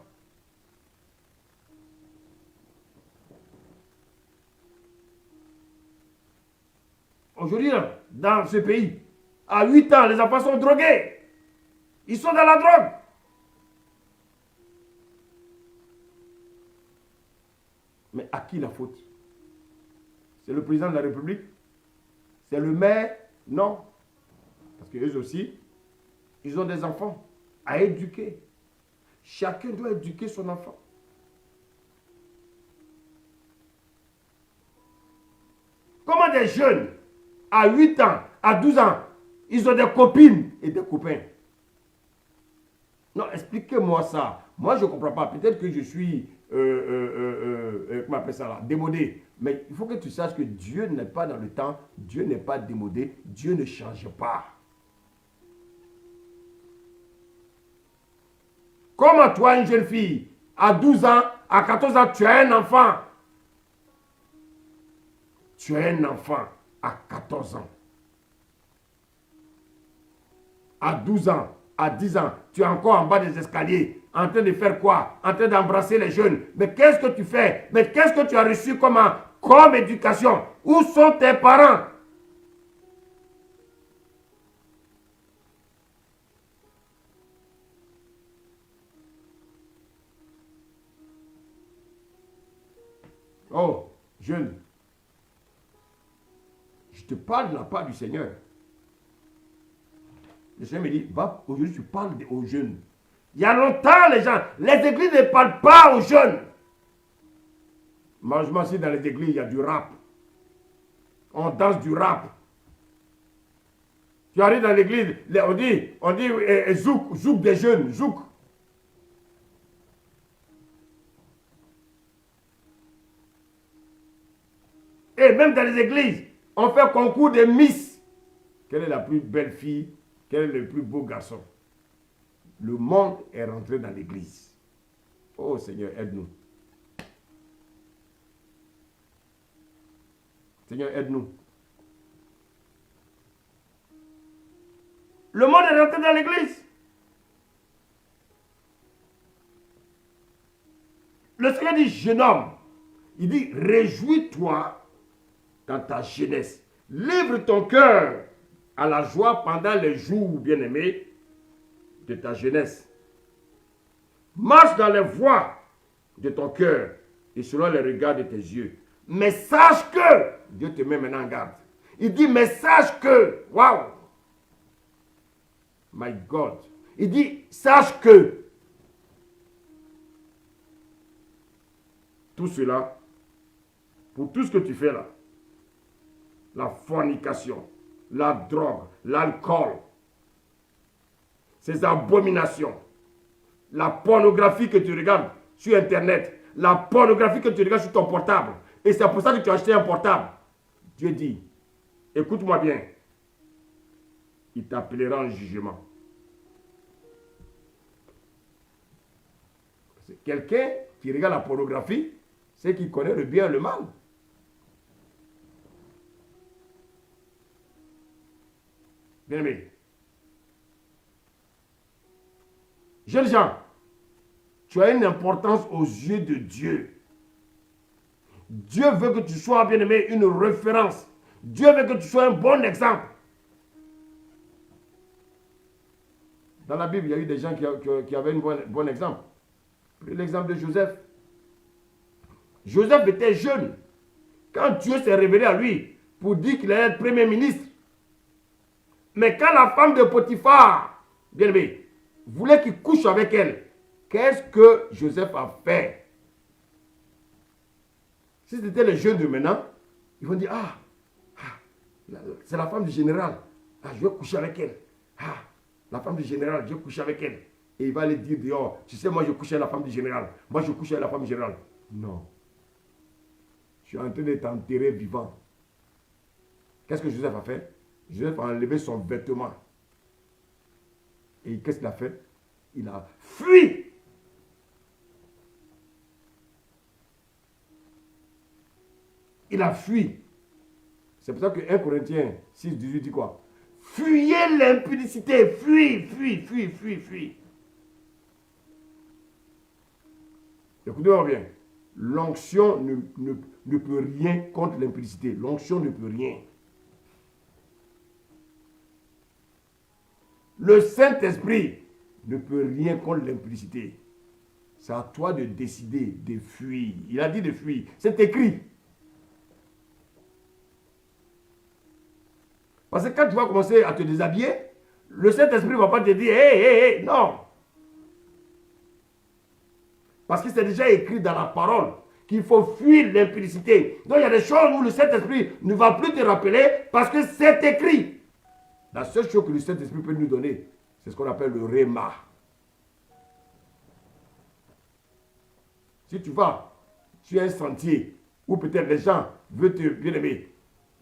Aujourd'hui, dans ce pays, à 8 ans, les enfants sont drogués. Ils sont dans la drogue. Mais à qui la faute? C'est le président de la République? C'est le maire? Non. Parce qu'eux aussi, ils ont des enfants à éduquer. Chacun doit éduquer son enfant. Comment des jeunes, à 8 ans, à 12 ans, ils ont des copines et des copains? Non, expliquez-moi ça. Moi, je ne comprends pas. Peut-être que je suis, comment on appelle ça là, démodé. Mais il faut que tu saches que Dieu n'est pas dans le temps. Dieu n'est pas démodé. Dieu ne change pas. Comment toi, une jeune fille, à 12 ans, à 14 ans, tu as un enfant. Tu as un enfant à 14 ans. À 12 ans, à 10 ans, tu es encore en bas des escaliers, en train de faire quoi? En train d'embrasser les jeunes. Mais qu'est-ce que tu fais? Mais qu'est-ce que tu as reçu comme éducation? Où sont tes parents? Oh, jeune, je te parle de la part du Seigneur. Le Seigneur me dit, va, aujourd'hui tu parles aux jeunes. Il y a longtemps, les églises ne parlent pas aux jeunes. Malheureusement, si dans les églises, il y a du rap. On danse du rap. Tu arrives dans l'église, on dit zouk des jeunes, zouk. Et même dans les églises, on fait concours de Miss. Quelle est la plus belle fille? Quel est le plus beau garçon? Le monde est rentré dans l'église. Oh Seigneur, aide-nous. Seigneur, aide-nous. Le monde est rentré dans l'église. Le Seigneur dit, jeune homme, il dit, réjouis-toi dans ta jeunesse. Livre ton cœur à la joie pendant les jours, bien-aimés, de ta jeunesse. Marche dans les voies de ton cœur et selon les regards de tes yeux. Mais sache que, Dieu te met maintenant en garde. Il dit, mais sache que, waouh, my God, il dit, sache que, tout cela, pour tout ce que tu fais là, la fornication, la drogue, l'alcool, ces abominations, la pornographie que tu regardes sur Internet, la pornographie que tu regardes sur ton portable, et c'est pour ça que tu as acheté un portable. Dieu dit, écoute-moi bien, il t'appellera en jugement. C'est quelqu'un qui regarde la pornographie, c'est qui connaît le bien et le mal. Bien aimé. Jeunes gens, tu as une importance aux yeux de Dieu. Dieu veut que tu sois, bien aimé, une référence. Dieu veut que tu sois un bon exemple. Dans la Bible, il y a eu des gens qui avaient un bon exemple. L'exemple de Joseph. Joseph était jeune. Quand Dieu s'est révélé à lui pour dire qu'il allait être premier ministre. Mais quand la femme de Potiphar Bien aimé, voulait qu'il couche avec elle. Qu'est-ce que Joseph a fait? Si c'était les jeunes de maintenant, ils vont dire, c'est la femme du général. Je vais coucher avec elle. La femme du général, je vais coucher avec elle. Et il va aller dire dehors, tu sais, moi je couche avec la femme du général. Moi je couche avec la femme du général. Non. Je suis en train de t'enterrer vivant. Qu'est-ce que Joseph a fait? Joseph a enlevé son vêtement. Et qu'est-ce qu'il a fait? Il a fui. Il a fui. C'est pour ça que 1 Corinthiens 6, 18 dit quoi? Fuyez l'impudicité. Fuis. Écoutez-moi bien. L'onction ne peut rien contre l'impudicité. L'onction ne peut rien. Le Saint-Esprit ne peut rien contre l'impudicité. C'est à toi de décider de fuir. Il a dit de fuir. C'est écrit. Parce que quand tu vas commencer à te déshabiller, le Saint-Esprit ne va pas te dire hé, non. Parce que c'est déjà écrit dans la parole qu'il faut fuir l'impudicité. Donc il y a des choses où le Saint-Esprit ne va plus te rappeler parce que c'est écrit. La seule chose que le Saint-Esprit peut nous donner, c'est ce qu'on appelle le réma. Si tu vas sur un sentier où peut-être les gens veulent te bien aimer,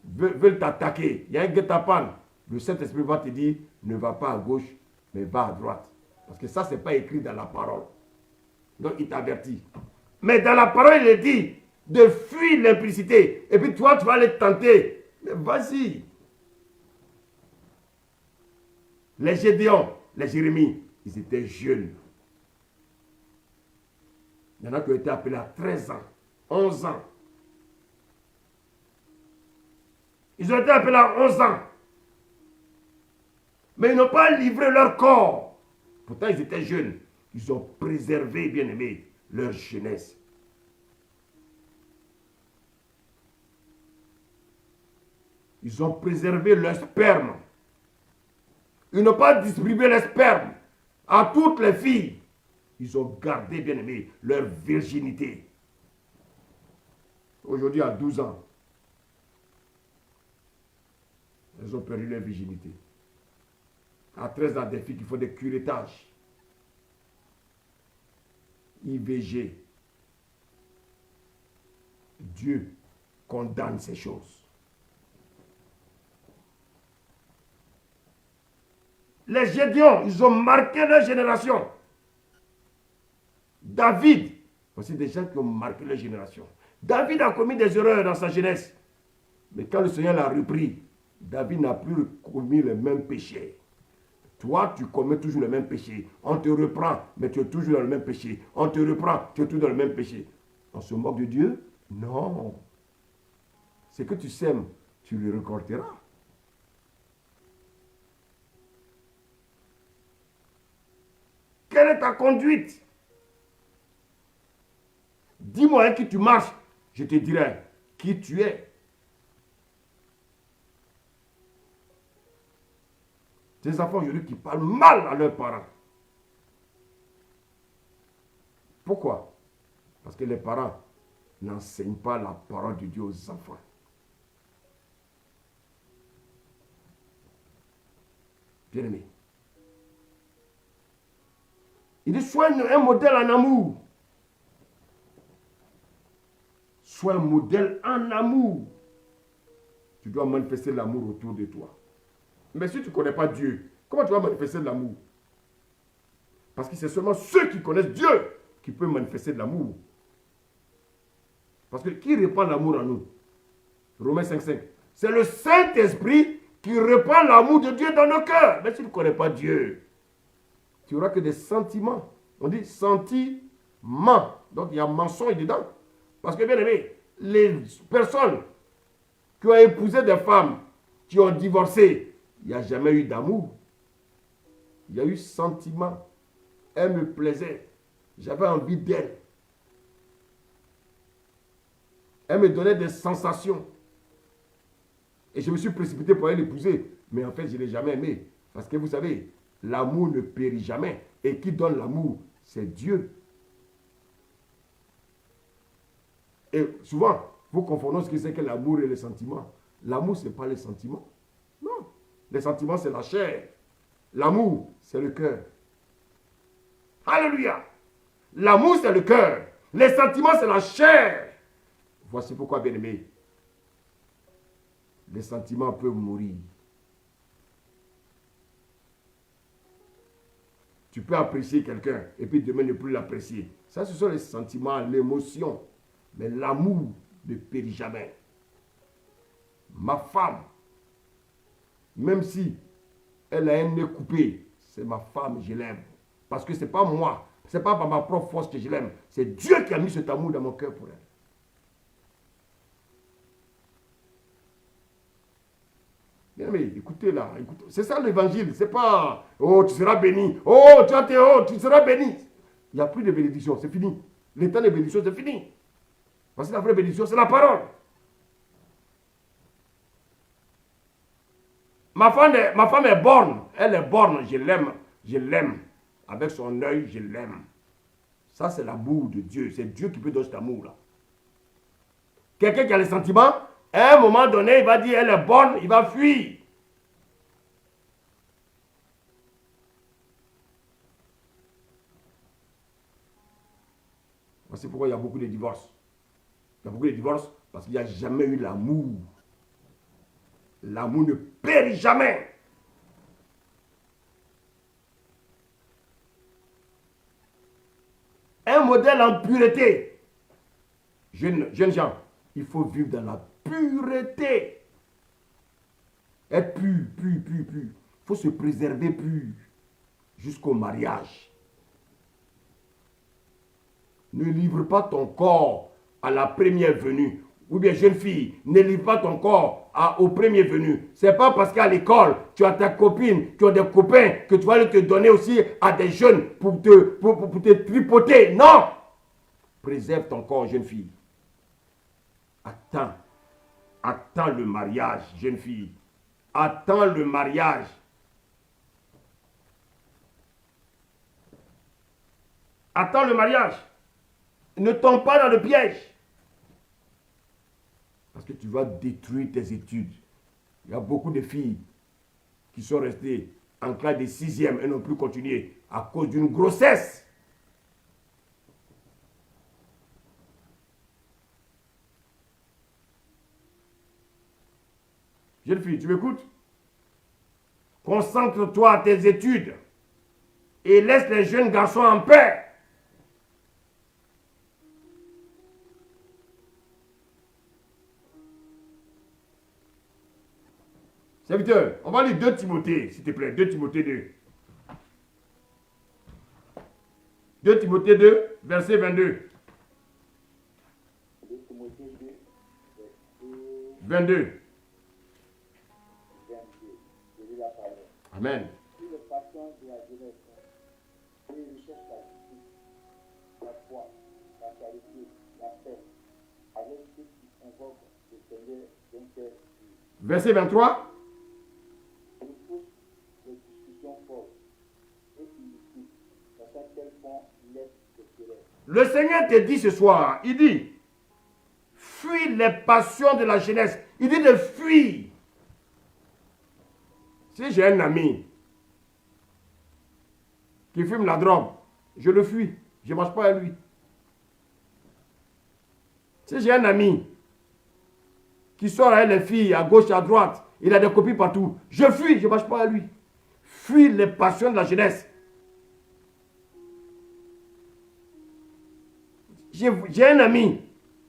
veulent t'attaquer, il y a un guet-apens, le Saint-Esprit va te dire, ne va pas à gauche, mais va à droite. Parce que ça, ce n'est pas écrit dans la parole. Donc, il t'avertit. Mais dans la parole, il est dit de fuir l'impudicité. Et puis toi, tu vas aller tenter. Mais vas-y. Les Gédéons, les Jérémies, ils étaient jeunes. Il y en a qui ont été appelés à 13 ans, 11 ans. Ils ont été appelés à 11 ans. Mais ils n'ont pas livré leur corps. Pourtant, ils étaient jeunes. Ils ont préservé, bien aimé, leur jeunesse. Ils ont préservé leur sperme. Ils n'ont pas distribué leur sperme à toutes les filles. Ils ont gardé, bien aimé, leur virginité. Aujourd'hui, à 12 ans, elles ont perdu leur virginité. À 13 ans, des filles qui font des curettages. IVG. Dieu condamne ces choses. Les Gédéons, ils ont marqué leur génération. David, voici des gens qui ont marqué leur génération. David a commis des erreurs dans sa jeunesse. Mais quand le Seigneur l'a repris, David n'a plus commis le même péché. Toi, tu commets toujours le même péché. On te reprend, mais tu es toujours dans le même péché. On te reprend, tu es toujours dans le même péché. On se moque de Dieu? Non. Ce que tu sèmes, tu le récolteras. Quelle est ta conduite? Dis-moi qui tu marches, je te dirai qui tu es. Des enfants aujourd'hui qui parlent mal à leurs parents. Pourquoi? Parce que les parents n'enseignent pas la parole de Dieu aux enfants. Bien aimé. Il dit, sois un modèle en amour. Sois un modèle en amour. Tu dois manifester l'amour autour de toi. Mais si tu ne connais pas Dieu, comment tu vas manifester de l'amour? Parce que c'est seulement ceux qui connaissent Dieu qui peuvent manifester de l'amour. Parce que qui répand l'amour en nous? Romains 5,5. C'est le Saint-Esprit qui répand l'amour de Dieu dans nos cœurs. Mais si tu ne connais pas Dieu, tu n'auras que des sentiments. On dit sentiments. Donc il y a mensonge dedans. Parce que bien aimé, les personnes qui ont épousé des femmes, qui ont divorcé, il n'y a jamais eu d'amour. Il y a eu sentiment. Elle me plaisait. J'avais envie d'elle. Elle me donnait des sensations. Et je me suis précipité pour aller l'épouser. Mais en fait, je ne l'ai jamais aimée. Parce que vous savez, L'amour ne périt jamais. Et qui donne l'amour, c'est Dieu. Et souvent, vous confondez ce que c'est que l'amour et les sentiments. L'amour, ce n'est pas les sentiments. Non. Les sentiments, c'est la chair. L'amour, c'est le cœur. Alléluia. L'amour, c'est le cœur. Les sentiments, c'est la chair. Voici pourquoi, bien-aimé, les sentiments peuvent mourir. Tu peux apprécier quelqu'un et puis demain ne plus l'apprécier. Ça, ce sont les sentiments, l'émotion. Mais l'amour ne périt jamais. Ma femme, même si elle a un nez coupé, c'est ma femme, je l'aime. Parce que ce n'est pas moi, ce n'est pas par ma propre force que je l'aime. C'est Dieu qui a mis cet amour dans mon cœur pour elle. Bien aimé, écoutez là, écoutez. C'est ça l'évangile. C'est pas oh tu seras béni, oh tu seras béni. Il n'y a plus de bénédiction, c'est fini. Le temps de bénédiction, c'est fini. Parce que la vraie bénédiction, c'est la parole. Ma femme est borne, elle est borne, je l'aime. Avec son œil, je l'aime. Ça, c'est l'amour de Dieu. C'est Dieu qui peut donner cet amour-là. Quelqu'un qui a les sentiments, à un moment donné, il va dire, elle est bonne, il va fuir. C'est pourquoi il y a beaucoup de divorces. Il y a beaucoup de divorces parce qu'il n'y a jamais eu l'amour. L'amour ne périt jamais. Un modèle en pureté. Jeunes gens, il faut vivre dans la pureté. Être pur. Il faut se préserver pur jusqu'au mariage. Ne livre pas ton corps à la première venue. Ou bien, jeune fille, ne livre pas ton corps au premier venu. Ce n'est pas parce qu'à l'école, tu as ta copine, tu as des copains, que tu vas te donner aussi à des jeunes pour te tripoter. Non! Préserve ton corps, jeune fille. Attends le mariage, jeune fille. Attends le mariage. Attends le mariage. Ne tombe pas dans le piège. Parce que tu vas détruire tes études. Il y a beaucoup de filles qui sont restées en classe de 6e et n'ont plus continué à cause d'une grossesse. Jeune fille, tu m'écoutes? Concentre-toi à tes études et laisse les jeunes garçons en paix. Serviteur, on va lire 2 Timothée, s'il te plaît. 2 Timothée 2. 2 Timothée 2, verset 22. 2 Timothée 2, verset 22. 22. Je lis la parole. Amen. Puis les passions de la jeunesse, et les recherches la justice, la foi, la charité, la paix, avec ceux qui invoquent le Seigneur d'un cœur pur. Verset 23. Repousse les discussions folles et inutiles, sachant qu'elles font naître des querelles. Le Seigneur te dit ce soir, il dit, fuis les passions de la jeunesse. Il dit de fuir. Si j'ai un ami qui fume la drogue, je le fuis. Je ne marche pas à lui. Si j'ai un ami qui sort avec les filles à gauche, à droite, il a des copies partout, je fuis, je ne marche pas à lui. Fuis les passions de la jeunesse. J'ai un ami,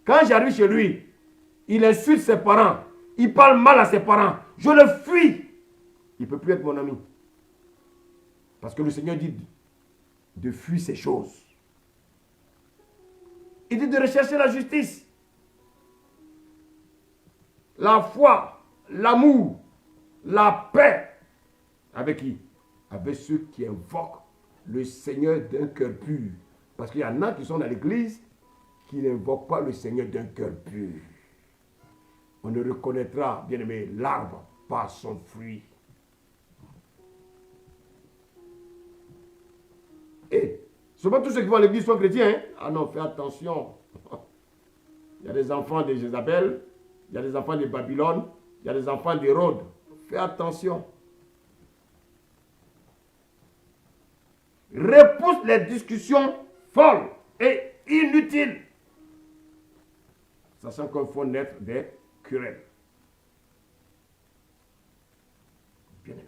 quand j'arrive chez lui, il insulte ses parents, il parle mal à ses parents, je le fuis. Il ne peut plus être mon ami. Parce que le Seigneur dit de fuir ces choses. Il dit de rechercher la justice, la foi, l'amour, la paix. Avec qui? Avec ceux qui invoquent le Seigneur d'un cœur pur. Parce qu'il y en a qui sont dans l'église qui n'invoquent pas le Seigneur d'un cœur pur. On ne reconnaîtra, bien aimé, l'arbre par son fruit. Et ce n'est pas tous ceux qui vont à l'église sont chrétiens. Hein? Ah non, fais attention. Il y a des enfants de Jézabel, il y a des enfants de Babylone, il y a des enfants d'Hérode. Fais attention. Repousse les discussions folles et inutiles, sachant qu'il faut naître des querelles. Bien-aimé,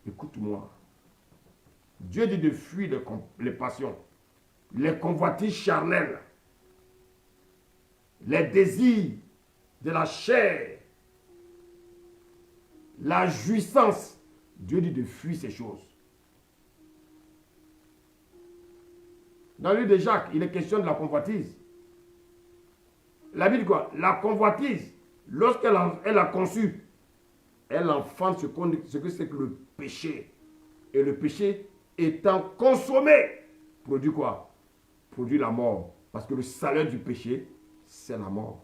écoute-moi. Dieu dit de fuir les passions, les convoitises charnelles, les désirs de la chair, la jouissance. Dieu dit de fuir ces choses. Dans le livre de Jacques, il est question de la convoitise. La Bible dit quoi? La convoitise, lorsqu'elle a conçu, elle enfante ce que c'est que le péché. Et le péché étant consommé, produit quoi? Produit la mort. Parce que le salaire du péché, c'est la mort.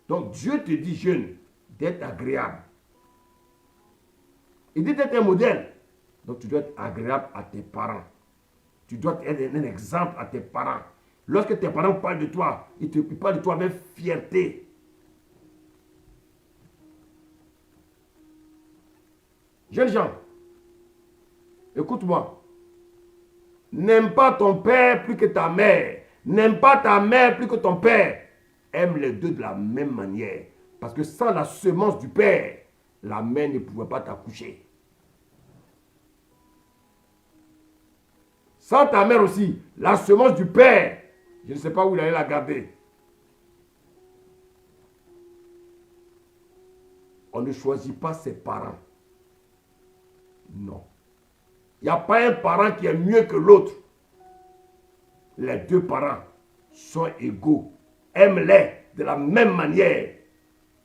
Donc Dieu te dit, jeune, d'être agréable. Il dit d'être un modèle. Donc tu dois être agréable à tes parents. Tu dois être un exemple à tes parents. Lorsque tes parents parlent de toi, ils parlent de toi avec fierté. Jeunes gens, écoute-moi. N'aime pas ton père plus que ta mère. N'aime pas ta mère plus que ton père. Aime les deux de la même manière. Parce que sans la semence du père, la mère ne pouvait pas t'accoucher. Sans ta mère aussi, la semence du père, je ne sais pas où il allait la garder. On ne choisit pas ses parents. Non. Il n'y a pas un parent qui est mieux que l'autre. Les deux parents sont égaux. Aime-les de la même manière.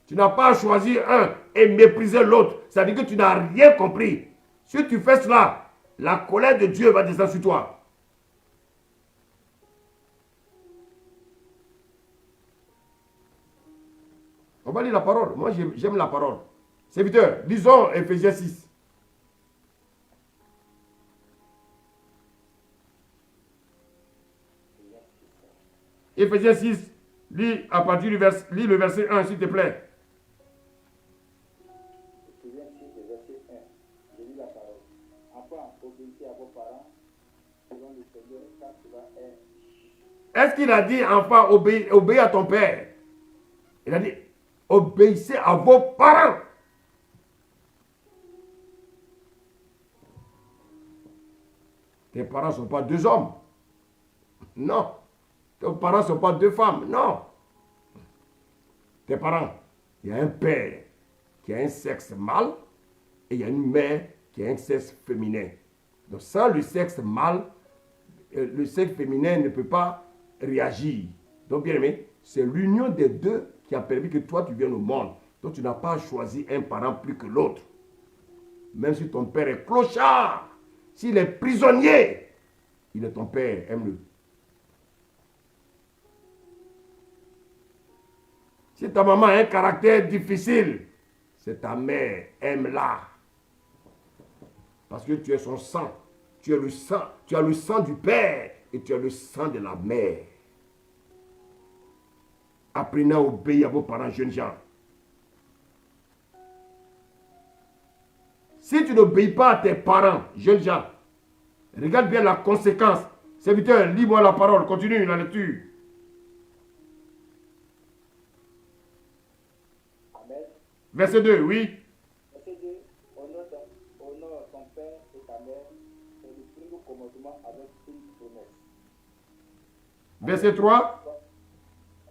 Tu n'as pas à choisir un et mépriser l'autre. Ça veut dire que tu n'as rien compris. Si tu fais cela, la colère de Dieu va descendre sur toi. On va lire la parole. Moi, j'aime la parole. Serviteur, lisons Ephésiens 6. Ephésiens 6, lis à partir du lis le verset 1, s'il te plaît. Ephésiens 6, verset 1. Je lis la parole. Enfants, obéissez à vos parents, selon le Seigneur, car cela est. Est-ce qu'il a dit, enfant, obéis à ton père? Il a dit, obéissez à vos parents. Tes parents ne sont pas deux hommes. Non. Tes parents ne sont pas deux femmes. Non. Tes parents, il y a un père qui a un sexe mâle et il y a une mère qui a un sexe féminin. Donc sans le sexe mâle, le sexe féminin ne peut pas réagir. Donc bien aimé, c'est l'union des deux qui a permis que toi tu viennes au monde. Donc tu n'as pas choisi un parent plus que l'autre. Même si ton père est clochard, s'il est prisonnier, il est ton père, aime-le. Si ta maman a un caractère difficile, c'est ta mère, aime-la. Parce que tu es son sang. Tu es le sang. Tu as le sang du père et tu as le sang de la mère. Apprenez à obéir à vos parents, jeunes gens. Si tu n'obéis pas à tes parents, jeunes gens, regarde bien la conséquence. Serviteur, lis-moi la parole, continue la lecture. Amen. Verset 2, oui. Verset 2. Honore ton père et ta mère, c'est le premier commandement avec une promesse. Verset 3.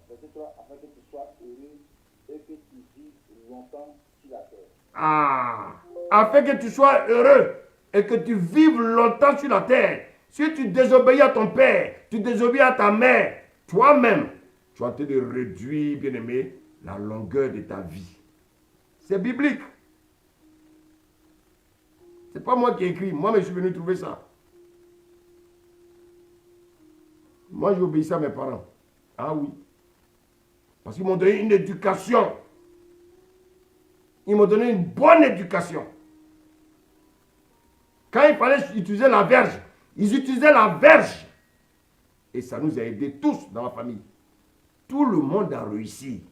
Verset 3. Afin que tu sois heureux et que tu vives longtemps sur la terre. Ah, afin que tu sois heureux et que tu vives longtemps sur la terre. Si tu désobéis à ton père, tu désobéis à ta mère, toi-même, tu es en train de réduire, bien aimé, la longueur de ta vie. C'est biblique. C'est pas moi qui ai écrit. Moi, je suis venu trouver ça. Moi, j'ai obéi à mes parents. Ah oui. Parce qu'ils m'ont donné une éducation. Ils m'ont donné une bonne éducation. Quand il fallait utiliser la verge, ils utilisaient la verge. Et ça nous a aidés tous dans la famille. Tout le monde a réussi.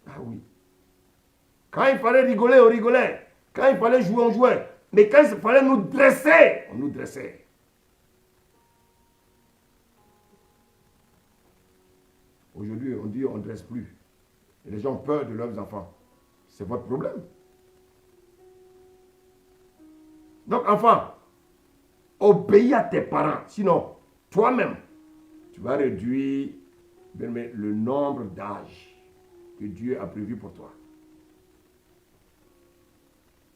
Ah oui. Quand il fallait rigoler, on rigolait. Quand il fallait jouer, on jouait. Mais quand il fallait nous dresser, on nous dressait. Aujourd'hui, on dit on ne dresse plus. Et les gens ont peur de leurs enfants. C'est votre problème. Donc, enfant, obéis à tes parents. Sinon, toi-même, tu vas réduire le nombre d'âges que Dieu a prévu pour toi.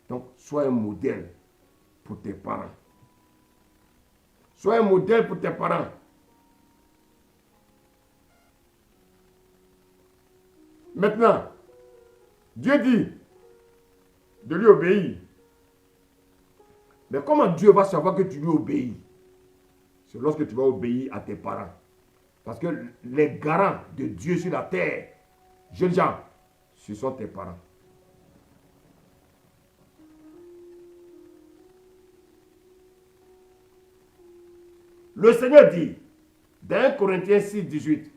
Donc, sois un modèle pour tes parents. Sois un modèle pour tes parents. Maintenant, Dieu dit de lui obéir. Mais comment Dieu va savoir que tu lui obéis? C'est lorsque tu vas obéir à tes parents. Parce que les garants de Dieu sur la terre, jeunes gens, ce sont tes parents. Le Seigneur dit, dans 1 Corinthiens 6, 18,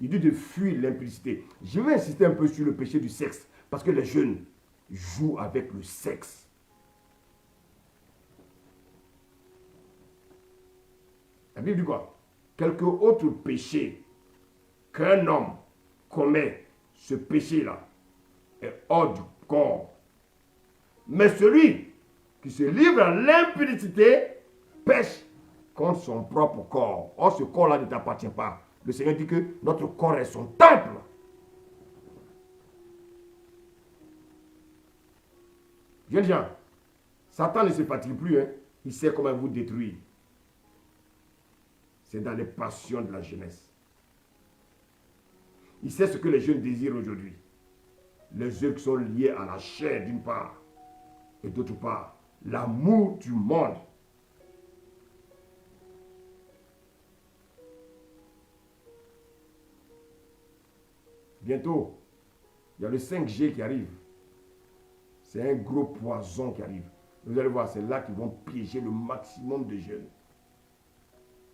il dit de fuir l'impudicité. Je vais insister un peu sur le péché du sexe, parce que les jeunes jouent avec le sexe. La Bible dit quoi? Quelque autre péché qu'un homme commet, ce péché-là est hors du corps. Mais celui qui se livre à l'impudicité pêche contre son propre corps. Or, ce corps-là ne t'appartient pas. Le Seigneur dit que notre corps est son temple. Jeunes gens, Satan ne se fatigue plus. Hein. Il sait comment vous détruire. C'est dans les passions de la jeunesse. Il sait ce que les jeunes désirent aujourd'hui. Les œuvres qui sont liées à la chair d'une part, et d'autre part, l'amour du monde. Bientôt, il y a le 5G qui arrive. C'est un gros poison qui arrive. Vous allez voir, c'est là qu'ils vont piéger le maximum de jeunes.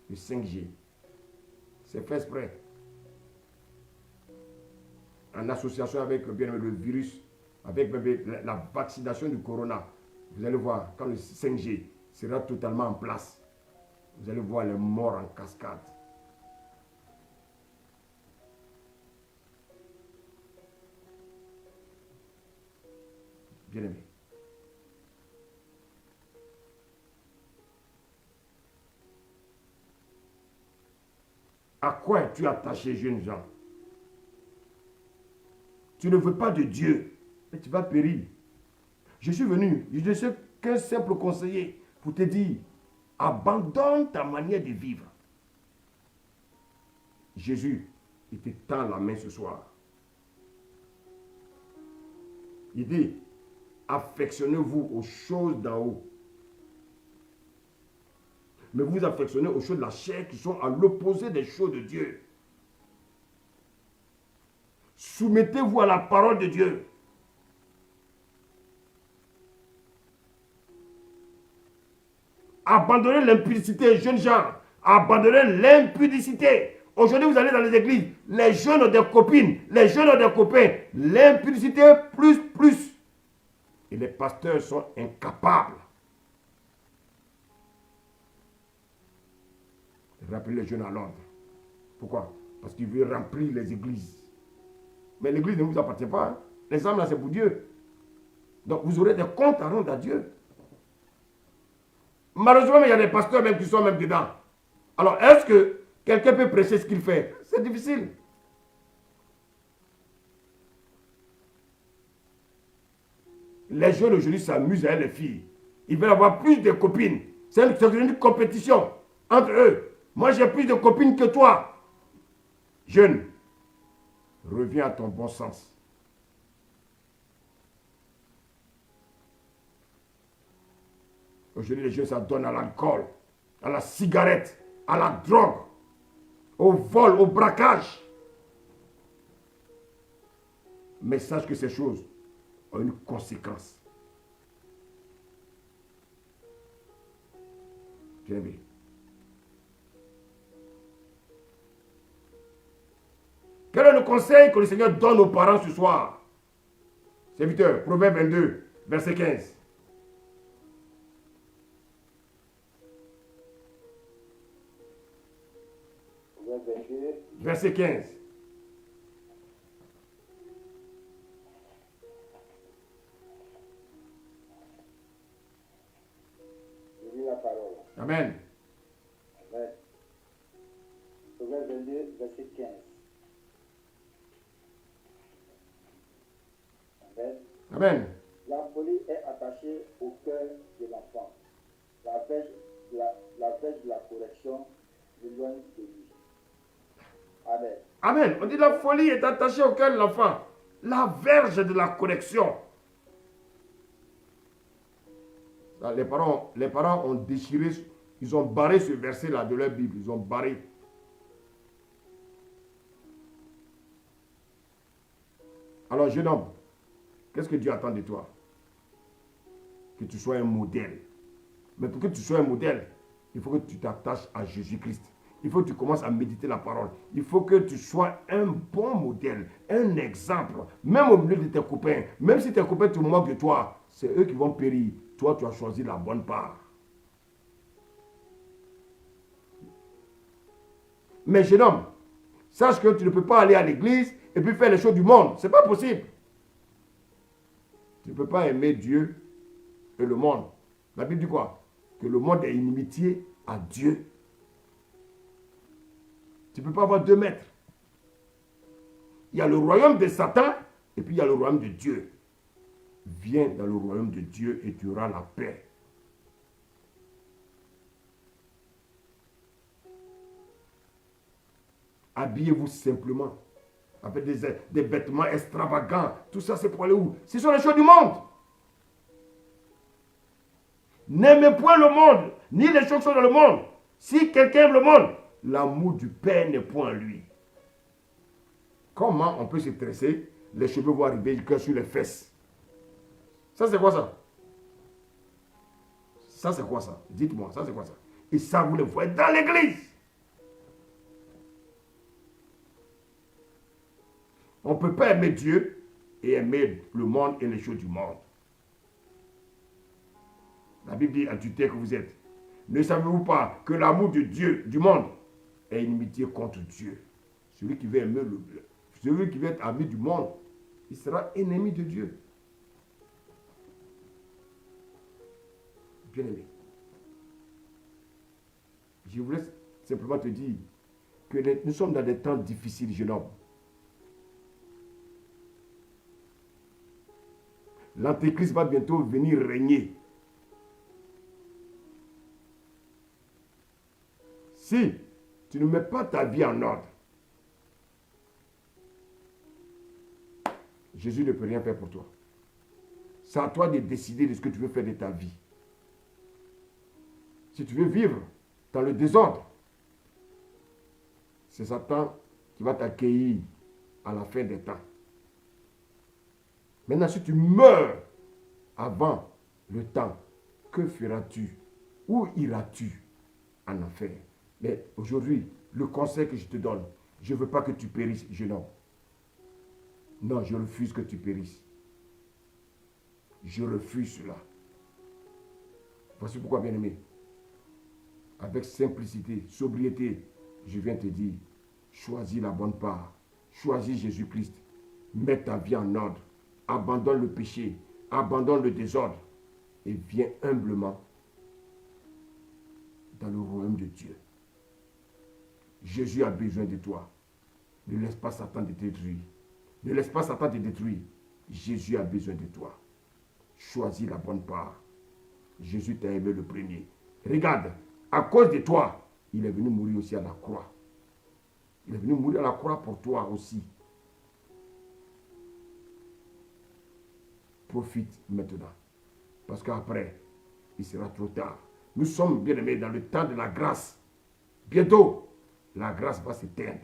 Le 5G. C'est fait exprès. En association avec bien, le virus, avec la vaccination du corona. Vous allez voir, quand le 5G sera totalement en place, vous allez voir les morts en cascade. Bien aimé. À quoi es-tu attaché, jeunes gens? Tu ne veux pas de Dieu, mais tu vas périr. Je suis venu, je ne suis qu'un simple conseiller pour te dire, abandonne ta manière de vivre. Jésus, il te tend la main ce soir. Il dit, affectionnez-vous aux choses d'en haut. Mais vous vous affectionnez aux choses de la chair qui sont à l'opposé des choses de Dieu. Soumettez-vous à la parole de Dieu. Abandonnez l'impudicité, jeunes gens. Abandonnez l'impudicité. Aujourd'hui, vous allez dans les églises. Les jeunes ont des copines. Les jeunes ont des copains. L'impudicité plus. Et les pasteurs sont incapables. Rappelez les jeunes à l'ordre. Pourquoi? Parce qu'ils veulent remplir les églises. Mais l'église ne vous appartient pas. Hein? Les âmes là, c'est pour Dieu. Donc vous aurez des comptes à rendre à Dieu. Malheureusement, il y a des pasteurs même qui sont même dedans. Alors, est-ce que quelqu'un peut prêcher ce qu'il fait? C'est difficile. Les jeunes aujourd'hui s'amusent avec les filles. Ils veulent avoir plus de copines. C'est une compétition entre eux. Moi, j'ai plus de copines que toi. Jeune, reviens à ton bon sens. Aujourd'hui, les jeunes s'adonnent à l'alcool, à la cigarette, à la drogue, au vol, au braquage. Mais sache que ces choses ont une conséquence. Bien-aimé. Quel est le conseil que le Seigneur donne aux parents ce soir? Serviteur, Proverbe 22, verset 15. Proverbe 22, Verset 15. je lis la parole. Amen. Amen. Proverbe 22, verset 15. Amen. Amen. La folie est attachée au cœur de l'enfant. La verge de la correction l'éloigne de lui. Amen. Amen. On dit la folie est attachée au cœur de l'enfant. La verge de la correction. Là, les parents ont déchiré, ils ont barré ce verset-là de leur Bible. Ils ont barré. Alors, jeune homme, qu'est-ce que Dieu attend de toi? Que tu sois un modèle. Mais pour que tu sois un modèle, il faut que tu t'attaches à Jésus-Christ. Il faut que tu commences à méditer la parole. Il faut que tu sois un bon modèle, un exemple. Même au milieu de tes copains, même si tes copains te moquent de toi, c'est eux qui vont périr. Toi, tu as choisi la bonne part. Mais jeune homme, sache que tu ne peux pas aller à l'église et puis faire les choses du monde. Ce n'est pas possible. Tu ne peux pas aimer Dieu et le monde. La Bible dit quoi? Que le monde est inimitié à Dieu. Tu ne peux pas avoir 2 maîtres. Il y a le royaume de Satan et puis il y a le royaume de Dieu. Viens dans le royaume de Dieu et tu auras la paix. Habillez-vous simplement avec des vêtements extravagants. Tout ça, c'est pour aller où? Ce sont les choses du monde. N'aimez point le monde, ni les choses qui sont dans le monde. Si quelqu'un aime le monde, l'amour du Père n'est point en lui. Comment on peut se tresser? Les cheveux vont arriver jusqu'à sur les fesses. Ça, c'est quoi ça? Ça, c'est quoi ça? Dites-moi, ça, c'est quoi ça? Et ça, vous le voyez dans l'église. On ne peut pas aimer Dieu et aimer le monde et les choses du monde. La Bible dit, adultère que vous êtes, ne savez-vous pas que l'amour de Dieu, du monde, est inimitié contre Dieu? Celui qui veut aimer celui qui veut être ami du monde, il sera ennemi de Dieu. Bien-aimé, je voulais simplement te dire que nous sommes dans des temps difficiles, jeune homme. L'Antéchrist va bientôt venir régner. Si tu ne mets pas ta vie en ordre, Jésus ne peut rien faire pour toi. C'est à toi de décider de ce que tu veux faire de ta vie. Si tu veux vivre dans le désordre, c'est Satan qui va t'accueillir à la fin des temps. Maintenant, si tu meurs avant le temps, que feras-tu? Où iras-tu en enfer? Mais aujourd'hui, le conseil que je te donne, je ne veux pas que tu périsses, jeune homme. Non, je refuse que tu périsses. Je refuse cela. Voici pourquoi, bien-aimé, avec simplicité, sobriété, je viens te dire, choisis la bonne part. Choisis Jésus-Christ. Mets ta vie en ordre. Abandonne le péché. Abandonne le désordre. Et viens humblement dans le royaume de Dieu. Jésus a besoin de toi. Ne laisse pas Satan te détruire. Ne laisse pas Satan te détruire. Jésus a besoin de toi. Choisis la bonne part. Jésus t'a aimé le premier. Regarde, à cause de toi, il est venu mourir aussi à la croix. Il est venu mourir à la croix pour toi aussi. Profite maintenant. Parce qu'après, il sera trop tard. Nous sommes, bien aimés, dans le temps de la grâce. Bientôt, la grâce va s'éteindre.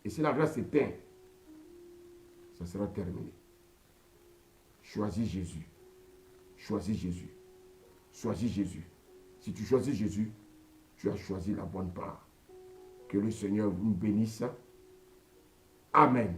Et si la grâce s'éteint, ça sera terminé. Choisis Jésus. Choisis Jésus. Choisis Jésus. Si tu choisis Jésus, tu as choisi la bonne part. Que le Seigneur vous bénisse. Amen.